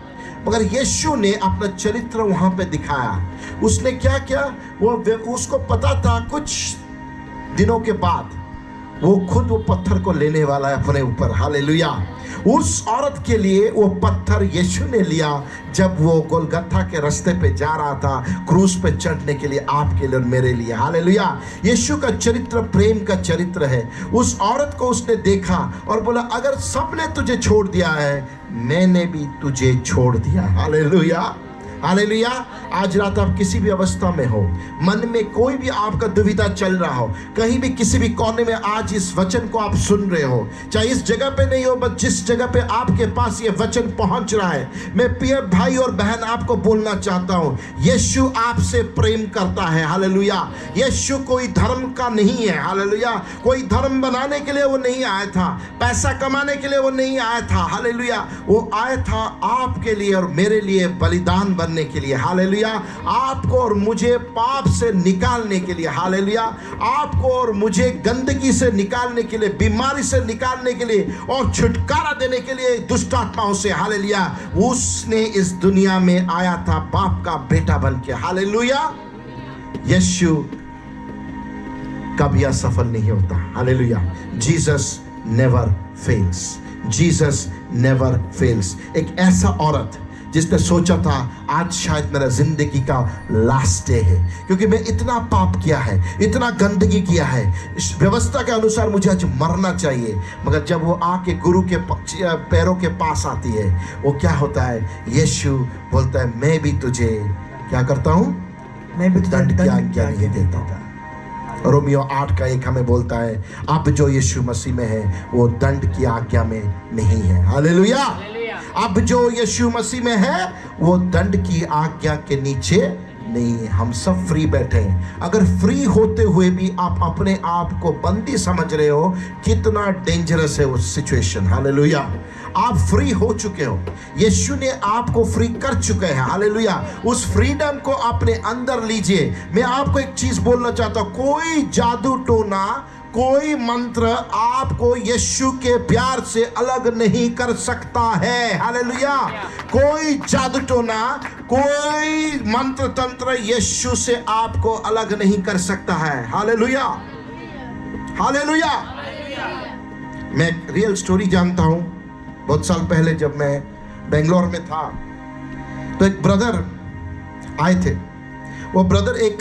मगर यीशु ने अपना चरित्र वहां पे दिखाया। उसने क्या किया? वो उसको पता था कुछ दिनों के बाद वो खुद वो पत्थर को लेने वाला है अपने ऊपर। हालेलुया। उस औरत के लिए वो पत्थर यीशु ने लिया जब वो गोलगत्था के रास्ते पे जा रहा था क्रूस पे चढ़ने के लिए, आपके लिए और मेरे लिए। हालेलुया। यीशु का चरित्र प्रेम का चरित्र है। उस औरत को उसने देखा और बोला, अगर सबने तुझे छोड़ दिया है, मैंने भी तुझे छोड़ दिया। Hallelujah, hallelujah. आज रात आप किसी भी अवस्था में हो, मन में कोई भी आपका दुविधा चल रहा हो, कहीं भी किसी भी कोने में आज इस वचन को आप सुन रहे हो, चाहे इस जगह पे नहीं हो, बस जिस जगह पे आपके पास ये वचन पहुंच रहा है, मैं प्रिय भाई और बहन आपको बोलना चाहता हूं, यीशु आपसे प्रेम करता है। हालेलुया। यीशु कोई धर्म का नहीं है। हालेलुया। कोई धर्म बनाने के लिए वो नहीं आया था, पैसा कमाने के लिए वो नहीं आया था। हालेलुया। वो आया था आपके लिए और मेरे लिए बलिदान बनने के लिए। हालेलुया। आपको और मुझे पाप से निकालने के लिए। हालेलुया। आपको और मुझे गंदगी से निकालने के लिए, बीमारी से निकालने के लिए और छुटकारा देने के लिए दुष्ट आत्माओं से। हालेलुया। उसने इस दुनिया में आया था बाप का बेटा बन के। हालेलुया। यीशु कभी असफल नहीं होता। Hallelujah. Jesus never fails. Jesus never fails. एक ऐसा औरत जिसने सोचा था आज शायद मेरा जिंदगी का लास्ट डे है, क्योंकि मैं इतना पाप किया है, इतना गंदगी किया है, इस व्यवस्था के अनुसार मुझे आज मरना चाहिए। मगर जब वो आके गुरु के पैरों के पास आती है, वो क्या होता है? यीशु बोलता है, मैं भी तुझे क्या करता हूँ? मैं भी तुझे दंड की आज्ञा नहीं देता हूँ। रोमियो 8:1 हमें बोलता है, अब जो यीशु मसीह में है वो दंड की आज्ञा में नहीं है। हालेलुया। अब जो यीशु मसीह में है वो दंड की आज्ञा के नीचे नहीं है। हम सब फ्री बैठे हैं। अगर फ्री होते हुए भी आप अपने आप को बंदी समझ रहे हो, कितना डेंजरस है वो सिचुएशन। हालेलुया। आप फ्री हो चुके हो, यीशु ने आपको फ्री कर चुके हैं। हालेलुया। उस फ्रीडम को अपने अंदर लीजिए। मैं आपको एक चीज बोलना चाहता हूं, कोई जादू टोना, कोई मंत्र आपको यीशु के प्यार से अलग नहीं कर सकता है। हालेलुया। कोई जादू टोना, कोई मंत्र तंत्र यीशु से आपको अलग नहीं कर सकता है। हालेलुया। हालेलुया। मैं एक रियल स्टोरी जानता हूं। बहुत साल पहले जब मैं बेंगलोर में था तो एक ब्रदर आए थे। वो ब्रदर एक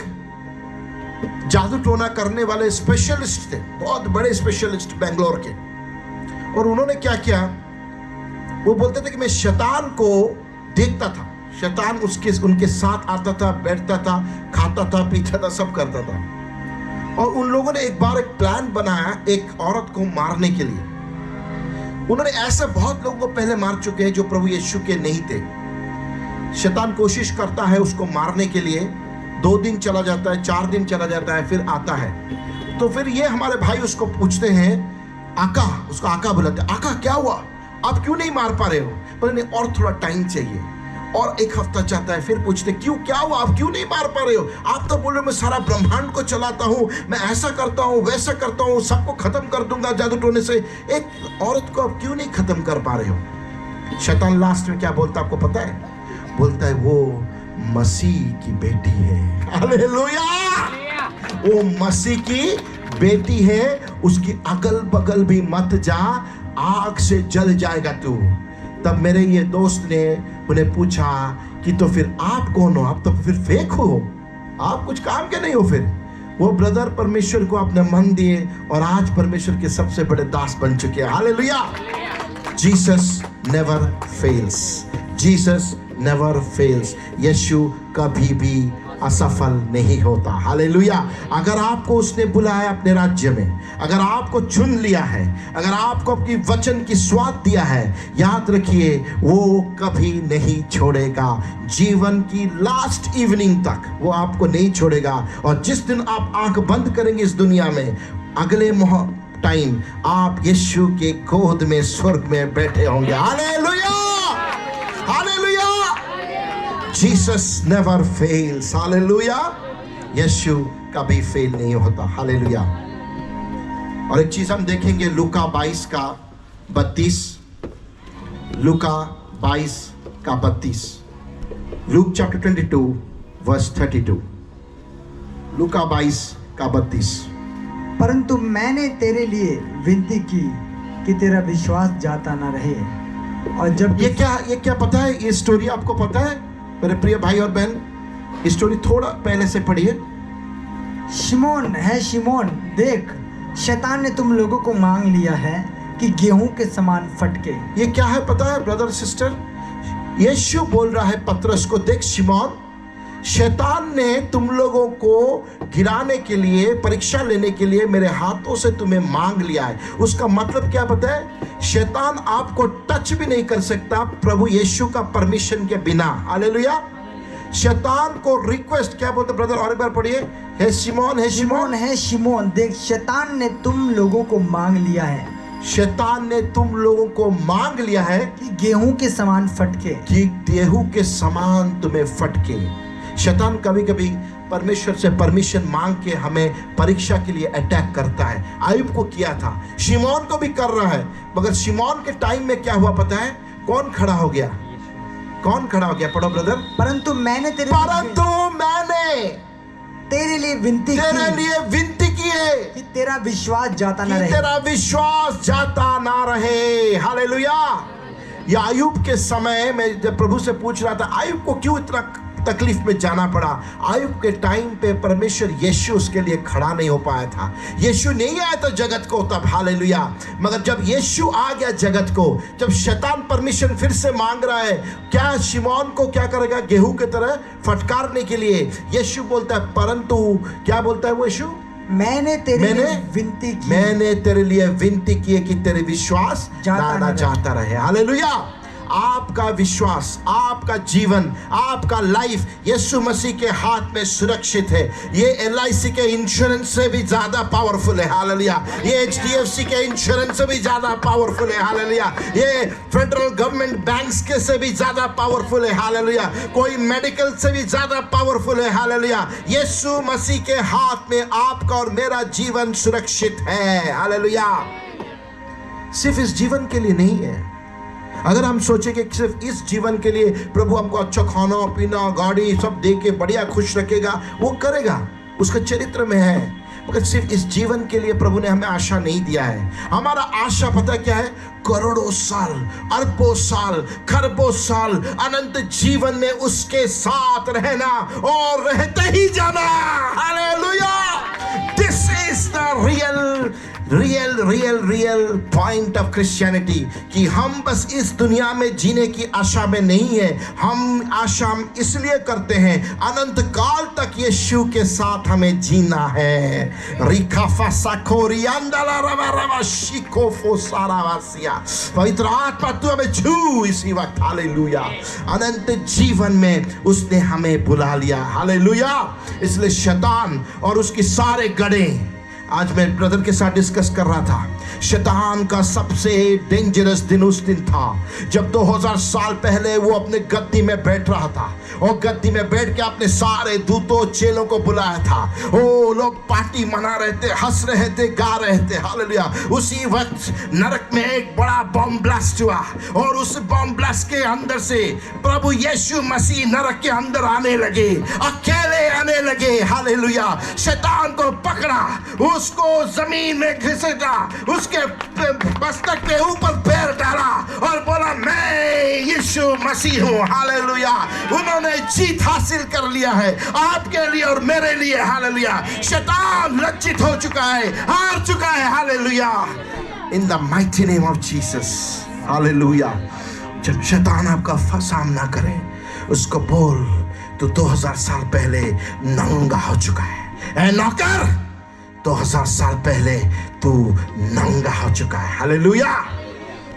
जादू टोना करने वाले स्पेशलिस्ट थे, बहुत बड़े स्पेशलिस्ट बेंगलोर के। और उन्होंने क्या किया, वो बोलते थे कि मैं शैतान को देखता था, शैतान उनके साथ आता था, बैठता था, खाता था, पीता था, सब करता था। और उन लोगों ने एक बार एक प्लान बनाया एक औरत को मारने के लिए। उन्होंने ऐसे बहुत लोगों को पहले मार चुके हैं जो प्रभु यीशु के नहीं थे। शैतान कोशिश करता है उसको मारने के लिए, 2 दिन चला जाता है, 4 दिन चला जाता है, फिर आता है। तो फिर ये हमारे भाई उसको पूछते हैं, आका, उसको आका बुलाते हैं, आका क्या हुआ, आप क्यों नहीं मार पा रहे हो? पर नहीं, और थोड़ा टाइम चाहिए। और 1 हफ्ता चाहता है, फिर पूछते क्यों, क्या हुआ, आप क्यों नहीं मार पा रहे हो? आप तो बोल रहे हो मैं सारा ब्रह्मांड को चलाता हूँ, मैं ऐसा करता हूँ, वैसा करता हूँ, सबको खत्म कर दूंगा जादू टोने से। एक औरत को आप क्यों नहीं खत्म कर पा रहे हो? शैतान लास्ट में क्या बोलता है आपको पता है? बोलता है वो मसीह की बेटी है। हालेलुया। वो मसीह की बेटी है, उसकी अगल बगल भी मत जा, आग से जल जाएगा तू। तब मेरे ये दोस्त ने उन्हें पूछा कि तो फिर आप कौन हो? आप तो फिर फेक हो, आप कुछ काम के नहीं हो। फिर वो ब्रदर परमेश्वर को अपने मन दिए और आज परमेश्वर के सबसे बड़े दास बन चुके हैं। Hallelujah. Jesus never fails. Jesus never fails. Yeshu कभी भी असफल नहीं होता। हालेलुया। अगर आपको उसने बुलाया अपने राज्य में, अगर आपको चुन लिया है, अगर आपको अपनी वचन की स्वाद दिया है, याद रखिए वो कभी नहीं छोड़ेगा। जीवन की लास्ट इवनिंग तक वो आपको नहीं छोड़ेगा। और जिस दिन आप आंख बंद करेंगे इस दुनिया में, अगले टाइम आप यीशु के गोद में स्वर्ग में बैठे होंगे। Hallelujah. Hallelujah. Jesus never fails. Hallelujah. Yeshu कभी फेल नहीं होता। हालेलुया। और एक चीज हम देखेंगे लूका 22:32। लूका 22:32। Luke chapter 22 verse 32। लूका 22:32। परंतु मैंने तेरे लिए विनती की कि तेरा विश्वास जाता ना रहे। और जब ये क्या पता है? ये स्टोरी आपको पता है मेरे प्रिय भाई और बहन? ये स्टोरी थोड़ा पहले से पढ़िए। शिमोन, देख, शैतान ने तुम लोगों को मांग लिया है कि गेहूं के समान फटके। ये क्या है पता है ब्रदर सिस्टर? यीशु बोल रहा है पतरस को, देख शिमोन, शैतान ने तुम लोगों को गिराने के लिए, परीक्षा लेने के लिए मेरे हाथों से तुम्हें मांग लिया है। उसका मतलब क्या पता है? शैतान आपको टच भी नहीं कर सकता प्रभु यीशु का परमिशन के बिना। हालेलुया। शैतान को रिक्वेस्ट क्या बोलते ब्रदर? और एक बार पढ़िए। हे शिमोन, देख, शैतान ने तुम लोगों को मांग लिया है, शैतान ने तुम लोगों को मांग लिया है कि गेहूं के समान फटके। कि गेहूं के समान तुम्हें फटके। शैतान कभी कभी परमेश्वर से परमिशन मांग के हमें परीक्षा के लिए अटैक करता है। आयुब को किया था, शिमोन को भी कर रहा है। मगर शिमोन के टाइम में क्या हुआ पता है? कौन खड़ा हो गया? पढ़ो ब्रदर। परंतु मैंने तेरे लिए विनती की है कि तेरा विश्वास जाता ना रहे। तेरा विश्वास जाता ना रहे। हालेलुया। ये आयुब के समय में जब प्रभु से पूछ रहा था, आयुब को क्यों इतना तकलीफ में जाना पड़ा? आयुब के टाइम पे परमेश्वर यीशु उसके लिए खड़ा नहीं हो पाया था। यीशु नहीं आया था जगत को तब। हालेलुया। मगर जब यीशु आ गया जगत को, जब शैतान परमिशन फिर से मांग रहा है, क्या शिमोन को क्या करेगा? गेहूं की तरह फटकारने के लिए। यीशु बोलता है, परंतु क्या बोलता है वो यीशु? मैंने तेरे लिए विनती की है कि तेरे विश्वास जाता रहे। हालेलुया। आपका विश्वास, आपका जीवन, आपका लाइफ यीशु मसीह के हाथ में सुरक्षित है। ये LIC के इंश्योरेंस से भी ज्यादा पावरफुल है। हालेलुया। ये HDFC के इंश्योरेंस से भी ज्यादा पावरफुल है। हालेलुया। ये फेडरल गवर्नमेंट बैंक्स के से भी ज्यादा पावरफुल है। हालेलुया। कोई मेडिकल से भी ज्यादा पावरफुल है। हालेलुया। यीशु मसीह के हाथ में आपका और मेरा जीवन सुरक्षित है। हालेलुया। सिर्फ इस जीवन के लिए नहीं है। अगर हम सोचें कि सिर्फ इस जीवन के लिए प्रभु हमको अच्छा खाना पीना गाड़ी सब दे के बढ़िया खुश रखेगा, वो करेगा, उसका चरित्र में है। मगर सिर्फ इस जीवन के लिए प्रभु ने हमें आशा नहीं दिया है। हमारा आशा पता क्या है? करोड़ों साल, अरबों साल, खरबों साल अनंत जीवन में उसके साथ रहना और रहते ही जाना। Hallelujah. This is the real point of Christianity, कि हम बस इस दुनिया में जीने की आशा में नहीं है। हम आशा इसलिए करते हैं अनंत काल तक यीशु के साथ हमें जीना है। पवित्र आत्मा तू हमें छू इसी वक्त। हालेलुया। अनंत जीवन में उसने हमें बुला लिया। हालेलुया। इसलिए शैतान और उसकी सारे गड़े, आज मैं ब्रदर के साथ डिस्कस कर रहा था, शैतान का सबसे डेंजरस दिन उस दिन था जब 2000 साल पहले वो अपने गद्दी में बैठ रहा था और गद्दी में बैठ के अपने सारे दूतों चेलों को बुलाया था। ओ लोग पार्टी मना रहे थे, हंस रहे थे, गा रहे थे। हालेलुया। उसी वक्त नरक में एक बड़ा बम ब्लास्ट हुआ और उस बम ब्लास्ट के अंदर से प्रभु यीशु मसीह नरक के अंदर आने लगे, अकेले आने लगे। हालेलुया। शैतान को पकड़ा, उसको जमीन में घसीटा, उसके मस्तक के ऊपर पैर डाला और बोला, मैं यीशु मसीह हूं। हालेलुया। उन्होंने जीत हासिल कर लिया है आपके लिए और मेरे लिए। हालेलुया। शैतान लज्जित हो चुका है, हार चुका है। Hallelujah. In the mighty name of Jesus. Hallelujah. जब शैतान आपका सामना करे, उसको बोल, तू 2000 साल पहले नंगा हो चुका है। ए नौकर, 2000 साल पहले तू नंगा हो चुका है। हालेलुया।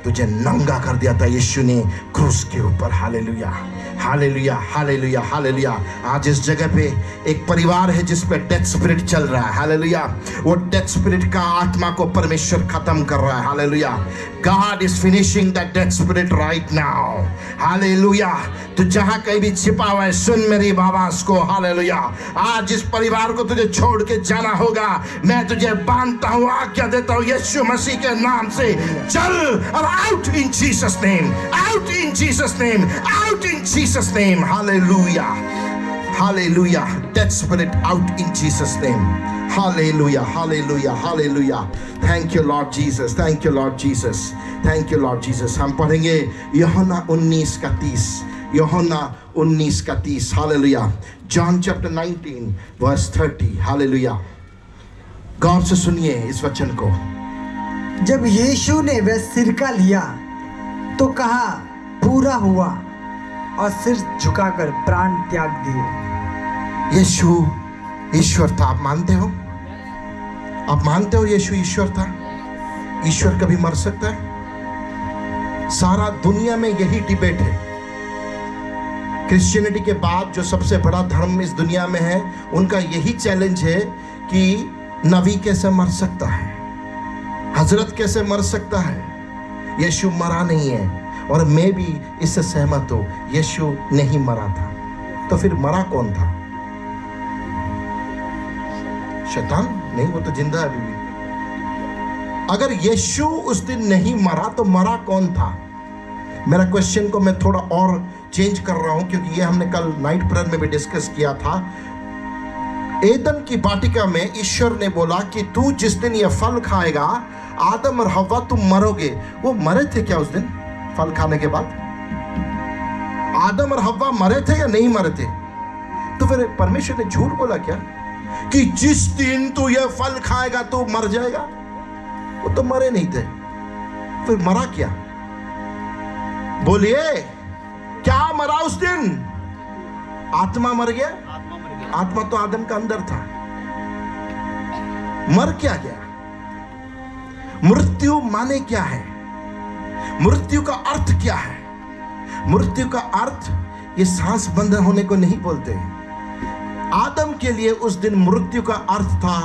तुझे नंगा कर दिया था यीशु ने क्रूस के ऊपर। हालेलुया। हालेलुया। हालेलुया। हालेलुया। आज इस जगह पे एक परिवार है जिस पे डेथ स्पिरिट चल रहा है। हालेलुया। वो डेथ स्पिरिट का आत्मा को परमेश्वर खत्म कर रहा है। Hallelujah. God is finishing that death spirit right now. Hallelujah. तू जहां कहीं भी छिपा हुआ है, सुन मेरी आवाज को। हालेलुया। आज इस परिवार को तुझे छोड़ के जाना होगा। मैं तुझे बांधता हूं, आज्ञा देता हूं यीशु मसीह के नाम से, चल और out in Jesus name, out in Jesus name, out in Jesus name. Hallelujah. Hallelujah. That spirit out in Jesus' name. Hallelujah. Hallelujah. Hallelujah. Thank you Lord Jesus. Thank you Lord Jesus. Thank you Lord Jesus. हम पढ़ेंगे यूहन्ना 19:30. यूहन्ना 19:30. Hallelujah. John chapter 19 verse 30. Hallelujah. गौर से सुनिए इस वचन को. जब यीशु ने वह सिरका लिया तो कहा पूरा हुआ और सिर झुकाकर प्राण त्याग दिए। यीशु ईश्वर था. आप मानते हो? आप मानते हो यीशु ईश्वर था? ईश्वर कभी मर सकता है? सारा दुनिया में यही डिबेट है. क्रिश्चियनिटी के बाद जो सबसे बड़ा धर्म इस दुनिया में है, उनका यही चैलेंज है कि नबी कैसे मर सकता है, हजरत कैसे मर सकता है. यीशु मरा नहीं है. और मैं भी इससे सहमत हूं. यीशु नहीं मरा था. तो फिर मरा कौन था? शैतान? नहीं, वो तो जिंदा है अभी भी. अगर यीशु उस दिन नहीं मरा तो मरा कौन था? मेरा क्वेश्चन को मैं थोड़ा और चेंज कर रहा हूं, क्योंकि ये हमने कल नाइट प्रेयर में भी डिस्कस किया था. एदन की वाटिका में ईश्वर ने बोला कि तू जिस दिन ये फल खाएगा, आदम और हव्वा तुम मरोगे. वो मरे थे क्या उस दिन फल खाने के बाद? आदम और हव्वा मरे थे या नहीं मरे थे? तो फिर परमेश्वर ने झूठ बोला क्या कि जिस दिन तू ये फल खाएगा तो मर जाएगा? वो तो मरे नहीं थे. फिर मरा क्या? बोलिए, क्या मरा उस दिन? आत्मा मर गया. आत्मा तो आदम का अंदर था. मर क्या गया? मृत्यु माने क्या है? मृत्यु का अर्थ क्या है? मृत्यु का अर्थ ये सांस बंद होने को नहीं बोलते. आदम के लिए उस दिन मृत्यु का अर्थ था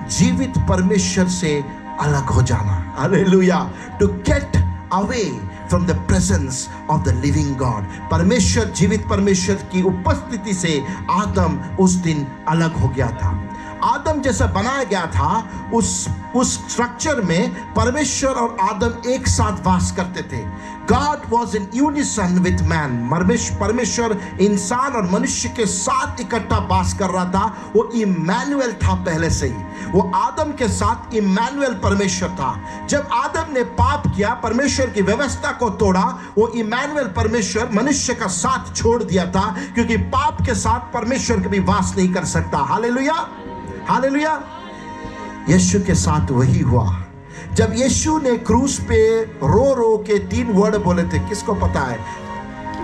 जीवित परमेश्वर से अलग हो जाना. Hallelujah. To get away from the presence of the living God. परमेश्वर, जीवित परमेश्वर की उपस्थिति से आदम उस दिन अलग हो गया था. आदम जैसा बनाया गया था, उस स्ट्रक्चर में परमेश्वर और आदम एक साथ वास करते थे. God was in unison with man. परमेश्वर इंसान और मनुष्य के साथ इकट्ठा वास कर रहा था. वो इमैनुअल था पहले से ही. वो आदम के साथ इमैनुअल परमेश्वर था. जब आदम ने पाप किया, परमेश्वर की व्यवस्था को तोड़ा, वो इमैनुअल परमेश्वर मनुष्य का साथ छोड़ दिया था, क्योंकि पाप के साथ परमेश्वर कभी वास नहीं कर सकता. हालेलुया. हालेलुया. यीशु के साथ वही हुआ. जब यीशु ने क्रूस पे रो रो के 3 वर्ड बोले थे, किसको पता है?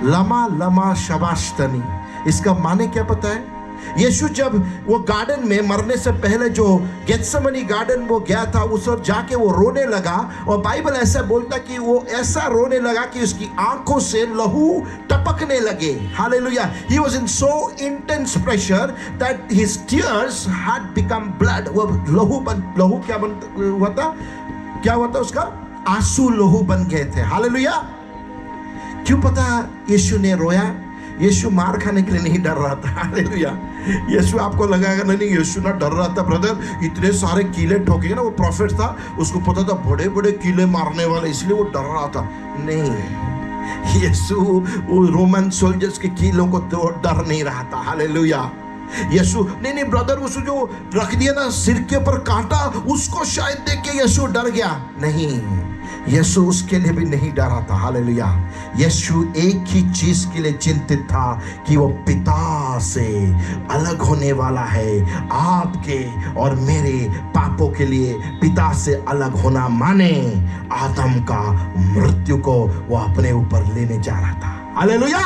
लमा लमा शबाश्तनी. इसका माने क्या पता है? यीशु जब वो गार्डन में मरने से पहले जो गेत्सेमनी गार्डन वो गया था, उस वक्त जाके वो रोने लगा. और बाइबल ऐसा बोलता कि वो ऐसा रोने लगा कि उसकी आंखों से लहू टपकने लगे. Hallelujah. He was in so intense pressure that his tears had become blood. वो लहू क्या हुआ था उसका? आंसू लहू बन गए थे. हालेलुया. क्यों पता यीशु ने रोया? यीशु मार खाने के लिए नहीं डर रहा था. हालेलुया. यीशु आपको लगाएगा नहीं, यीशु ना डर रहा था. ब्रदर, इतने सारे कीले ठोकेंगे ना, वो प्रॉफिट था, उसको पता था बड़े बड़े कीले मारने वाले, इसलिए वो डर रहा था. नहीं, यीशु वो रोमन सोल्जर्स के कीलों को तो डर नहीं रहा था. हालेलुया. यीशु नहीं ब्रदर, उसको जो रख दिया ना सिर के ऊपर कांटा, उसको शायद देख के यीशु डर गया. नहीं, यीशु उसके लिए भी नहीं डरा था. हालेलुया. यीशु एक ही चीज के लिए चिंतित था कि वो पिता से अलग होने वाला है. आपके और मेरे पापों के लिए पिता से अलग होना माने आदम का मृत्यु को वो अपने ऊपर लेने जा रहा था. हालेलुया.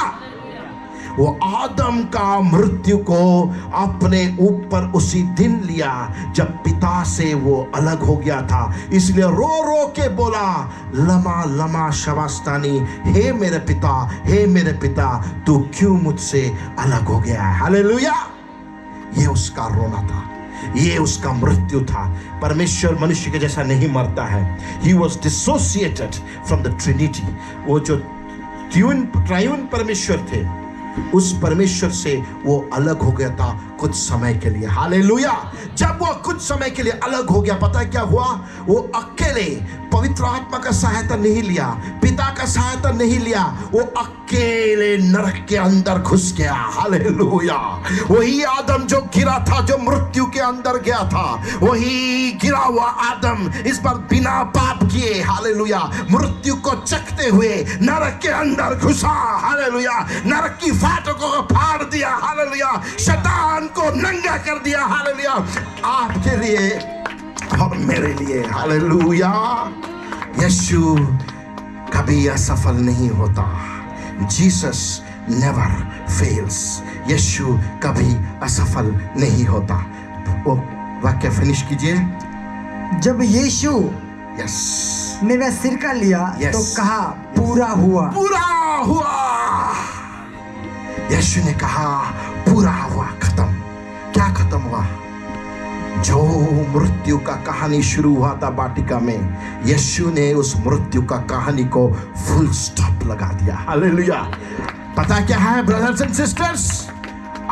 वो आदम का मृत्यु को अपने ऊपर उसी दिन लिया जब पिता से वो अलग हो गया था. इसलिए रो रो के बोला, लमा लमा शबास्तानी. हे मेरे पिता, तू क्यों मुझसे अलग हो गया है? हालेलुया. ये उसका रोना था, ये उसका मृत्यु था. परमेश्वर मनुष्य के जैसा नहीं मरता है. He was dissociated from the Trinity. वो जो ट्रायून परमेश्वर थे, उस परमेश्वर से वो अलग हो गया था कुछ समय के लिए. हालेलुया. जब वो कुछ समय के लिए अलग हो गया, पता है क्या हुआ? वो अकेले पवित्र आत्मा का सहायता नहीं लिया, पिता का सहायता नहीं लिया, वो अकेले नरक के अंदर घुस गया। हालेलुया। वही आदम जो गिरा था, जो मृत्यु के अंदर गया था, वही गिरा हुआ आदम इस पर बिना पाप किए, हालेलुया, मृत्यु को चखते हुए नरक के अंदर घुसा। हालेलुया। नरक की फाटकों को फाड़ दिया। हालेलुया। शैतान को नंगा कर दिया। हालेलुया। आपके लिए और मेरे लिए। हालेलुया। यीशु कभी असफल नहीं होता। Jesus never fails. यीशु कभी असफल नहीं होता। वो वाक्य फिनिश कीजिए। जब यीशु यस, ने वह सिरका लिया Yes. तो कहा पूरा हुआ। पूरा हुआ। यीशु ने कहा पूरा हुआ, खत्म। क्या खत्म हुआ? जो मृत्यु का कहानी शुरू हुआ था वाटिका में, यीशु ने उस मृत्यु का कहानी को फुल स्टॉप लगा दिया। हालेलुया। पता क्या है ब्रदर्स एंड सिस्टर्स,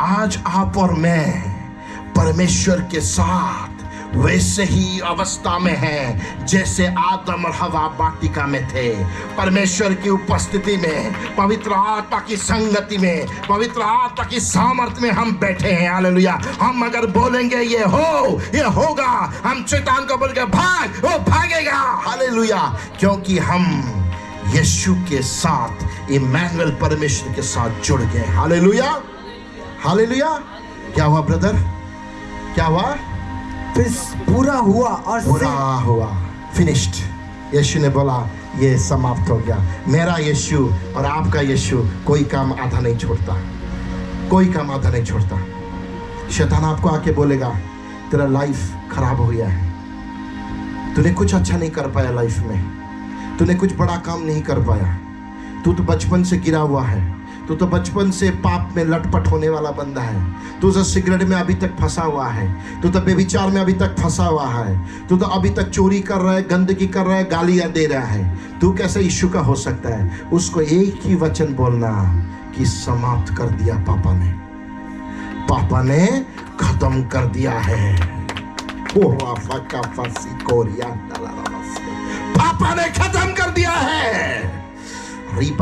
आज आप और मैं परमेश्वर के साथ वैसे ही अवस्था में हैं जैसे आदम और हवा वाटिका में थे। परमेश्वर की उपस्थिति में, पवित्र आत्मा की संगति में, पवित्र आत्मा की सामर्थ्य में हम बैठे हैं। हालेलुया। हम अगर बोलेंगे ये होगा, हम शैतान को बोलेंगे भाग, वो भागेगा। हालेलुया। क्योंकि हम यीशु के साथ, इम्मानुएल परमेश्वर के साथ जुड़ गए। हालेलुया। हालेलुया। क्या हुआ ब्रदर? क्या हुआ? फिर पूरा हुआ और पूरा हुआ, फिनिश्ड। यीशु ने बोला ये समाप्त हो गया। मेरा यीशु और आपका यीशु कोई काम आधा नहीं छोड़ता, कोई काम आधा नहीं छोड़ता। शैतान आपको आके बोलेगा तेरा लाइफ खराब हो गया है, तूने कुछ अच्छा नहीं कर पाया लाइफ में, तूने कुछ बड़ा काम नहीं कर पाया, तू तो बचपन से गिरा हुआ है, तू तो बचपन से पाप में लटपट होने वाला बंदा है, तू तो सिगरेट में अभी तक फंसा हुआ है, तू तो बेविचार में अभी तक फंसा हुआ है, तू तो अभी तक चोरी कर रहा है, गंदगी कर रहा है, गालियां दे रहा है, तू कैसे यीशु का हो सकता है? उसको एक ही वचन बोलना कि समाप्त कर दिया पापा ने, पापा ने खत्म कर दिया है। पापा ने खत्म कर दिया है। पापा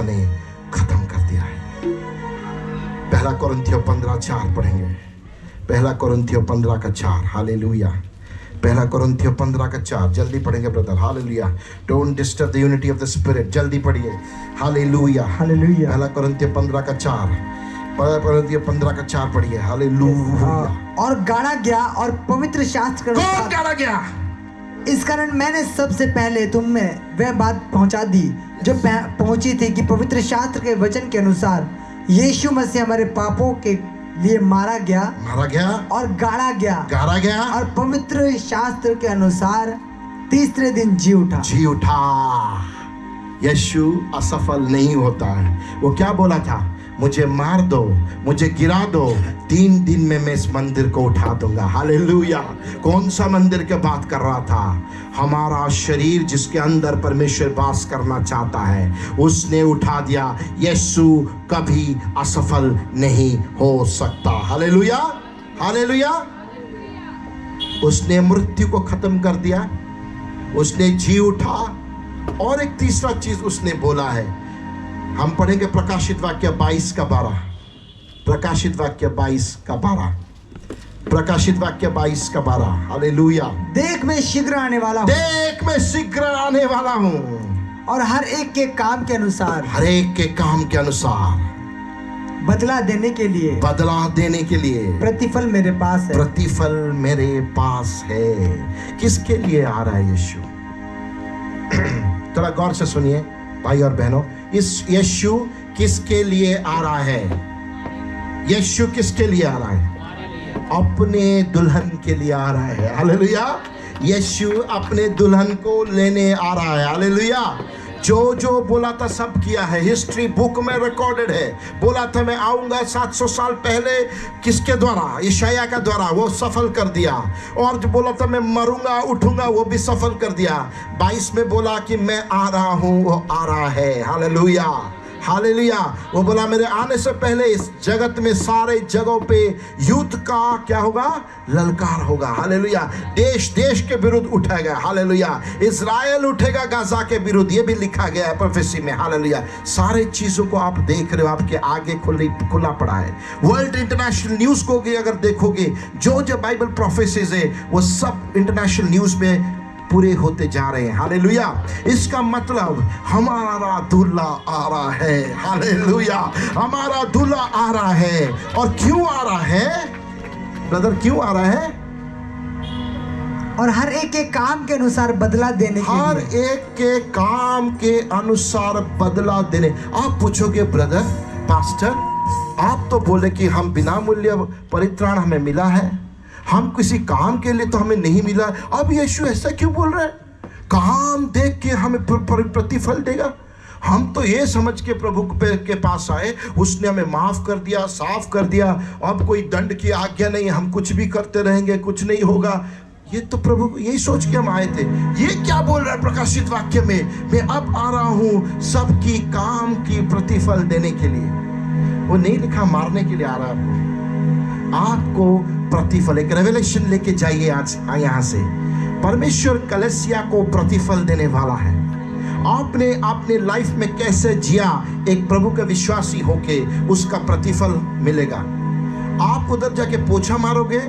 ने खत्म कर दिया है। पहला कोरिन्थियों 15:4 पढ़ेंगे। पहला कोरिन्थियों 15:4। हालेलुया। पहला कोरिन्थियों 15:4 जल्दी पढ़ेंगे brother. Hallelujah. Don't disturb the unity of the spirit. जल्दी पढ़िए। हालेलुया। हालेलुया। पहला कोरिन्थियों 15:4। पहला कोरिन्थियों 15:4 पढ़िए। हालेलुया। और गाड़ा गया और पवित्र शास्त्र के कौन अनुसार, गाड़ा गया? इस कारण मैंने सबसे पहले तुम में वह बात पहुंचा दी जो पहुंची थी कि पवित्र शास्त्र के वचन के अनुसार यीशु मसीह हमारे पापों के लिए मारा गया और गाड़ा गया और पवित्र शास्त्र के अनुसार तीसरे दिन जी उठा। यीशु असफल नहीं होता है। वो क्या बोला था? मुझे मार दो, मुझे गिरा दो, 3 दिन में मैं इस मंदिर को उठा दूंगा। हालेलुया। कौन सा मंदिर की बात कर रहा था? हमारा शरीर जिसके अंदर परमेश्वर वास करना चाहता है, उसने उठा दिया। यीशु कभी असफल नहीं हो सकता। हालेलुया। हालेलुया। उसने मृत्यु को खत्म कर दिया, उसने जी उठा। और एक तीसरा चीज उसने बोला है, हम पढ़ेंगे प्रकाशित वाक्य 22:12। प्रकाशित वाक्य 22:12। प्रकाशित वाक्य 22:12। हालेलुया। देख मैं शीघ्र आने वाला हूँ, देख मैं शीघ्र आने वाला हूँ और हर एक के काम के अनुसार, हर एक के काम के अनुसार बदला देने के लिए, बदला देने के लिए प्रतिफल मेरे पास है। प्रतिफल मेरे पास है। किसके लिए आ रहा है यीशु? थोड़ा गौर से सुनिए भाई और बहनों, इस यीशु किसके लिए आ रहा है? यीशु किसके लिए आ रहा है? अपने दुल्हन के लिए आ रहा है। हालेलुया। यीशु अपने दुल्हन को लेने आ रहा है। हालेलुया। जो बोला था सब किया है। हिस्ट्री बुक में रिकॉर्डेड है। बोला था मैं आऊंगा 700 साल पहले, किसके द्वारा? यशायाह का द्वारा, वो सफल कर दिया। और जो बोला था मैं मरूंगा उठूंगा, वो भी सफल कर दिया। 22 में बोला कि मैं आ रहा हूं, वो आ रहा है। हालेलुया। हालेलुया। वो बोला मेरे आने से पहले इस जगत में सारे जगहों पे युद्ध का क्या होगा, ललकार होगा। हालेलुया। देश देश के विरुद्ध उठेगा। हालेलुया। इजराइल उठेगा गाजा के विरुद्ध, ये भी लिखा गया है प्रोफेसी में। हालेलुया। सारे चीजों को आप देख रहे हो, आपके आगे खुला पड़ा है। वर्ल्ड इंटरनेशनल न्यूज को अगर देखोगे, जो जो बाइबल प्रोफेसीज है वो सब इंटरनेशनल न्यूज में पूरे होते जा रहे हैं। हालेलुया। इसका मतलब हमारा दूल्हा आ रहा है। हालेलुया। हमारा दूल्हा आ रहा है। और क्यों आ रहा है ब्रदर, क्यों आ रहा है? और हर एक के काम के अनुसार बदला देने के हर लिए। एक के काम के अनुसार बदला देने। आप पूछोगे ब्रदर पास्टर, आप तो बोले कि हम बिना मूल्य परित्राण हमें मिला है, हम किसी काम के लिए तो हमें नहीं मिला। अब यीशु ऐसा क्यों बोल रहा है? काम देख के हमें प्रतिफल देगा। हम तो ये समझ के प्रभु के पास आए, उसने हमें माफ कर दिया, साफ कर दिया, अब कोई दंड की आज्ञा नहीं, हम कुछ भी करते रहेंगे, कुछ नहीं होगा। ये तो प्रभु यही सोच के हम आए थे। ये क्या बोल रहा है प्रकाशित वाक्य में? मैं अब आ रहा हूं सबकी काम की प्रतिफल देने के लिए। वो नहीं लिखा मारने के लिए आ रहा है। आपको प्रतिफल, एक रेवलेशन लेके जाइए आज यहाँ से। परमेश्वर कलीसिया को प्रतिफल देने वाला है। आपने अपने लाइफ में कैसे जिया, एक प्रभु का विश्वासी होके उसका प्रतिफल मिलेगा। आप उधर जाके पोछा मारोगे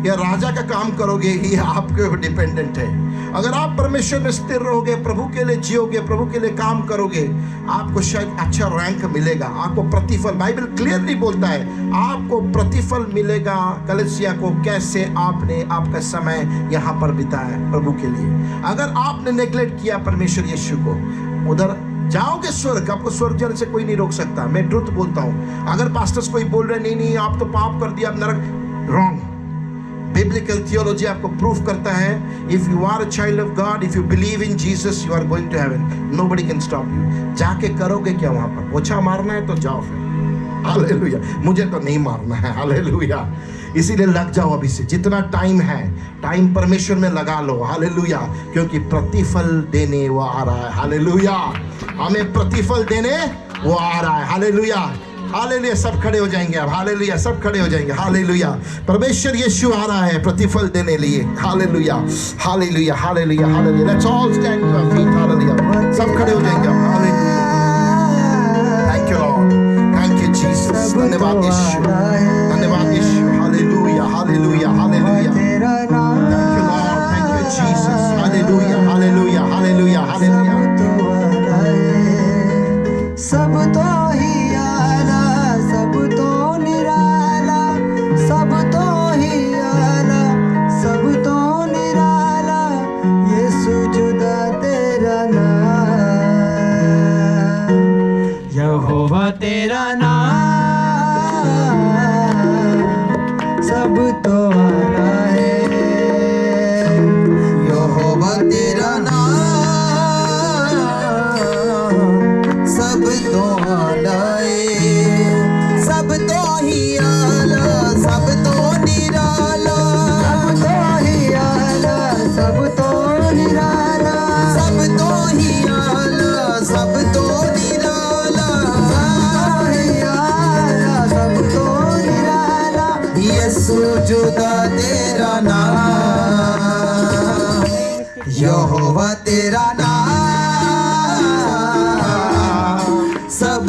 या राजा का काम करोगे, ये आपके ऊपर डिपेंडेंट है। अगर आप परमेश्वर में स्थिर रहोगे, प्रभु के लिए जियोगे, प्रभु के लिए काम करोगे, आपको शायद अच्छा रैंक मिलेगा, आपको प्रतिफल। बाइबल क्लियरली बोलता है आपको प्रतिफल मिलेगा। कलीसिया को कैसे आपने आपका समय यहाँ पर बिताया प्रभु के लिए। अगर आपने नेग्लेक्ट किया परमेश्वर यीशु को, उधर जाओगे स्वर्ग। आपको स्वर्ग जाने से कोई नहीं रोक सकता। मैं ट्रुथ बोलता हूँ। अगर पास्टर्स कोई बोल रहे नहीं नहीं आप तो पाप कर दिया, आप नरक, रॉन्ग। बिब्लिकल थियोलॉजी आपको प्रूफ करता है, if you are a child of God, if you believe in Jesus, you are going to heaven. Nobody can stop you. जाके करोगे क्या वहां पर? पोछा मारना है तो जाओ फिर। हालेलुया। मुझे तो नहीं मारना है। हालेलुया। इसीलिए लग जाओ अभी से, जितना टाइम है, टाइम परमेश्वर में लगा लो। हालेलुया। क्योंकि प्रतिफल देने वो आ रहा है। हालेलुया। हमें प्रतिफल देने वो आ रहा है। हालेलुया। हालेलुया। सब खड़े हो जाएंगे अब। हालेलुया। सब खड़े हो जाएंगे। हालेलुया। परमेश्वर यीशु आ रहा है प्रतिफल देने लिए। Hallelujah. Hallelujah. Hallelujah. Hallelujah. Let's all stand to our feet. Hallelujah. सब खड़े हो जाएंगे अब। Hallelujah. Thank you Lord. Thank you Jesus. धन्यवाद यीशु। धन्यवाद Yeshu. Hallelujah. Hallelujah. Hallelujah. Thank you Lord. Thank you Jesus. Hallelujah. Hallelujah. Hallelujah. Hallelujah. सब तो ही आला, सब तो निराला, सब तो ही आला, सब तो निराला, यीशु जुदा तेरा नाम, यहोवा तेरा नाम, सब तो आला है, यहोवा तेरा नाम, सब तो आला है, सब तो ही आला, सब तो निराला, सब तो ही आला, सब तो निराला, सब तो ही आला, सब तो निराला, सब तो निराला, यीशु जुदा तेरा नाम, यहोवा तेरा नाम, सब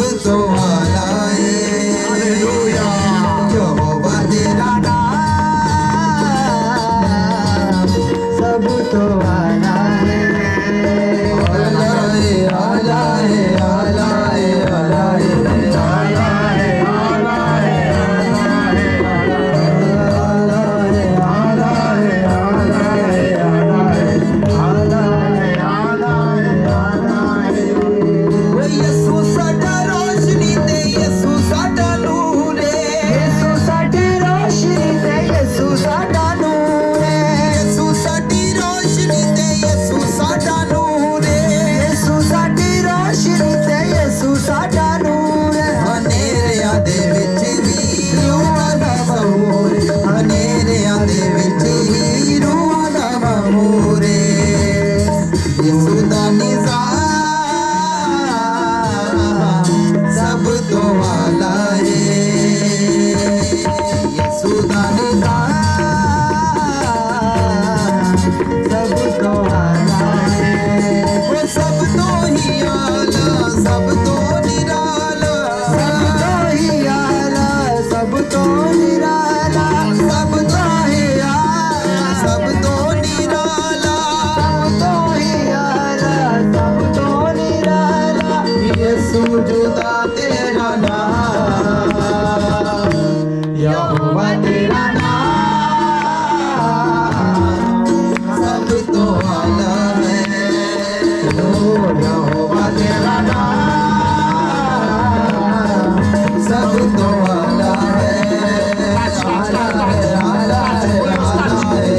तेरा नाम, यहोवा तेरा नाम सब तो आला है। ओ यहोवा तेरा नाम सब तो आला है। आला है, आला है, आला है,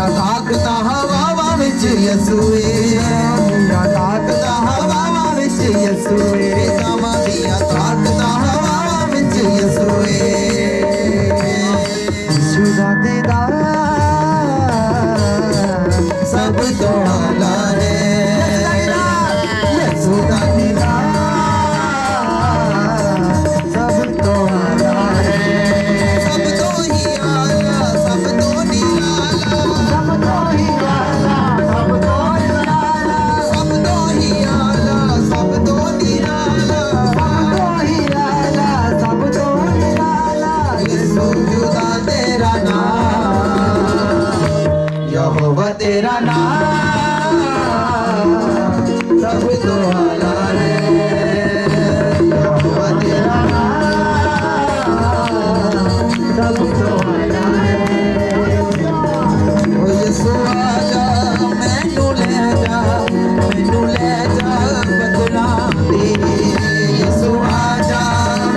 ਤਾਕਤਾਂ ਹਵਾਵਾਂ ਵਿੱਚ ਯਸੂਏ, ਤਾਕਤਾਂ ਹਵਾਵਾਂ ਵਿੱਚ ਯਸੂਏ, ਜਾਵਾਂ ਦੀਆਂ ਤਾਕਤਾਂ ਹਵਾਵਾਂ ਵਿੱਚ ਯਸੂਏ। ਯਿਸੂ ਦਾ ਦੀਦਾਰ ਸਭ ਤੋਂ ਆਲਾ ਹੈ। ਯਿਸੂ ਦਾ ਦੀਦਾਰ ਸਭ ਤੋਂ ਆਲਾ ਹੈ। ਸਭ ਤੋਂ ਹੀ ਆਲਾ, ਸਭ ਤੋਂ ਨਿਰਾਲਾ, ਸਭ ਤੋਂ ਹੀ ਆਲਾ, ਸਭ ਤੋਂ ਨਿਰਾਲਾ, ਸਭ ਤੋਂ ਹੀ ਆਲਾ, ਸਭ ਤੋਂ ਨਿਰਾਲਾ, ਸਭ ਤੋਂ ਹੀ ਆਲਾ, ਸਭ ਤੋਂ ਨਿਰਾਲਾ। ਯਿਸੂ ਦਾ ਤੇਰਾ ਨਾਮ, ਯਹੋਵਾ ਤੇਰਾ ਨਾਮ ਸਭ ਤੋਂ ਆਲਾ ਹੈ। ਯਹੋਵਾ ਤੇਰਾ ਨਾਮ ਸਭ ਤੋਂ ਆਲਾ ਹੈ। ਓ ਯਿਸੂ ਆਜਾ ਮੈਨੂੰ ਲੈ ਜਾ, ਮੈਨੂੰ ਲੈ ਜਾ ਬਦਲਾਂ ਦੇ। ਯਿਸੂ ਆਜਾ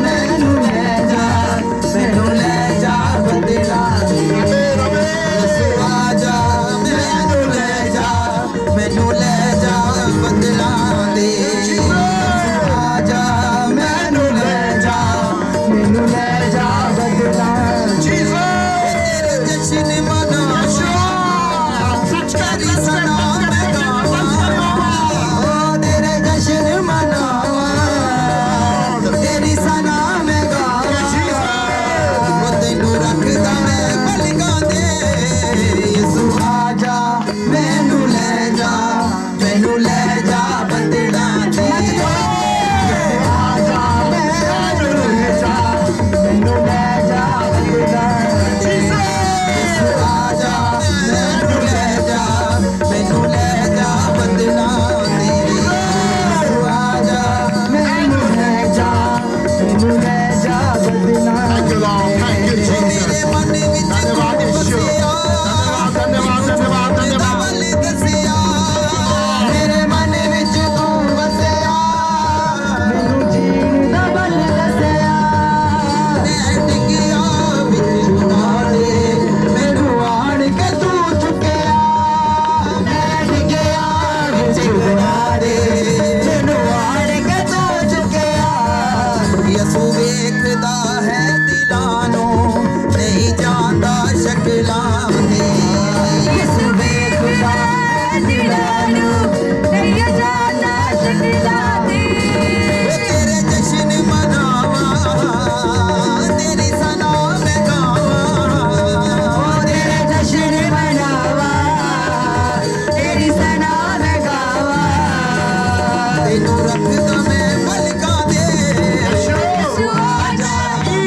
ਮੈਨੂੰ ਲੈ ਜਾ, ਮੈਨੂੰ ਲੈ ਜਾ ਬਦਲਾਂ ਦੇ। ਯਿਸੂ ਆਜਾ ਮੈਨੂੰ ਲੈ ਜਾ, ਮੈਨੂੰ ਲੈ ਜਾ ਬਦਲਾਂ ਦੇ। ਯਿਸੂ ਆਜਾ ਮੈਨੂੰ ਲੈ ਜਾ, ਮੈਨੂੰ ਲੈ ਜਾ ਬਦਲਾਂ ਦੇ। ਤੇਰੇ ਜਸ਼ਨ ਮਨਾਵਾਂ, ਤੇਰੀ ਸਨਾ ਮੈਂ ਗਾਵਾਂ। ਓ ਤੇਰੇ ਜਸ਼ਨ ਮਨਾਵਾਂ, ਤੇਰੀ ਸਨਾ ਮੈਂ ਗਾਵਾਂ। ਓ ਤੈਨੂੰ ਰੱਖਦਾ ਮੈਂ ਪਲਕਾਂ ਦੇ। ਯਿਸੂ ਆਜਾ ਮੈਨੂੰ ਲੈ ਜਾ, ਮੈਨੂੰ ਲੈ ਜਾ ਬਦਲਾਂ ਦੇ। ਆਜਾ ਮੈਨੂੰ ਲੈ ਜਾ, ਮੈਨੂੰ ਲੈ ਜਾ ਬਦਲਾਂ ਦੇ। ਯਿਸੂ ਆਜਾ ਮੈਨੂੰ ਲੈ ਜਾ, ਮੈਨੂੰ ਲੈ ਜਾ ਬਦਲਾਂ ਦੇ। ਯਿਸੂ ਆਜਾ ਮੈਨੂੰ ਲੈ ਜਾ, ਮੈਨੂੰ ਲੈ ਜਾ ਬਦਲਾਂ Thank you, Lord. Thank you, Jesus. ਮੇਰੇ ਮਨ ਵਿੱਚ ਧੰਨਵਾਦ ਯਿਸੂ। ਧੰਨਵਾਦ, ਧੰਨਵਾਦ, ਧੰਨਵਾਦ। ਮੇਰੇ ਮਨ ਵਿੱਚ ਤੂੰ ਵਸਿਆ, ਮੈਨੂੰ ਜੀਣ ਦਾ ਬਲ ਦੱਸਿਆ। ਮੈਂ ਟਿਕਿਆ ਵਿੱਚ ਗੁਨਾਹ ਦੇ, ਮੈਨੂੰ ਆਣ ਕੇ ਤੂੰ ਚੁੱਕਿਆ। ਮੈਂ ਟਿਕਿਆ ਵਿੱਚ ਗੁਨਾਹ ਦੇ, ਮੈਨੂੰ ਆਣ ਕੇ ਤੂੰ ਚੁੱਕਿਆ। ਯਿਸੂ ਵੇਖਦਾ ਹੈ ਦਿਲਾਂ ਨੂੰ, ਨਹੀਂ ਜਾਣਦਾ ਸ਼ਕਲਾਂ ਦੇ। ਯਿਸੂ ਵੇਖਦਾ ਹੈ ਦਿਲਾਂ ਨੂੰ, ਨਹੀਂ ਜਾਣਦਾ ਸ਼ਕਲਾਂ ਦੇ। ਤੇਰੇ ਜਸ਼ਨ ਮਨਾਵਾਂ, ਤੇਰੀ ਸਨਾ ਮੈਂ ਗਾਵਾਂ। ਤੇਰੇ ਜਸ਼ਨ ਮਨਾਵਾਂ, ਤੇਰੀ ਸਨਾ ਮੈਂ ਗਾਵਾਂ। ਤੈਨੂੰ ਰੱਖਦਾ ਮੈਂ ਪਲਕਾਂ ਦੇ। ਯਿਸੂ ਆਜਾ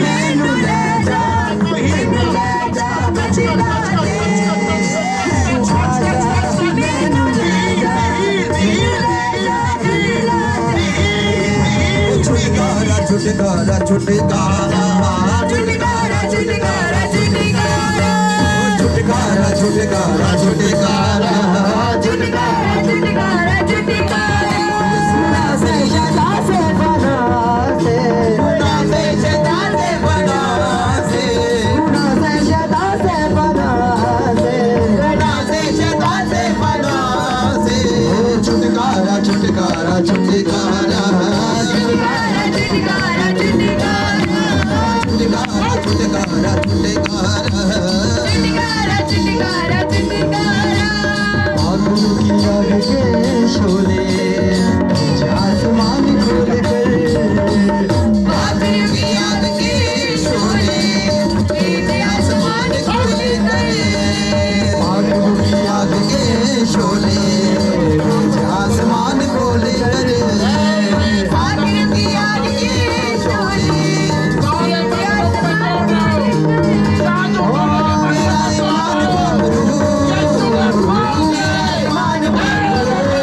ਮੈਨੂੰ ਲੈ ਜਾ, ਮੈਨੂੰ ਲੈ ਜਾ ਬਦਲਾਂ ਦੇ। ਯਿਸੂ ਆਜਾ ਮੈਨੂੰ ਲੈ ਜਾ, ਮੈਨੂੰ ਲੈ ਜਾ ਬਦਲਾਂ ਦੇ। ਛੁਟਕਾਰਾ, ਛੁਟਕਾਰਾ, ਛੁਟਕਾਰਾ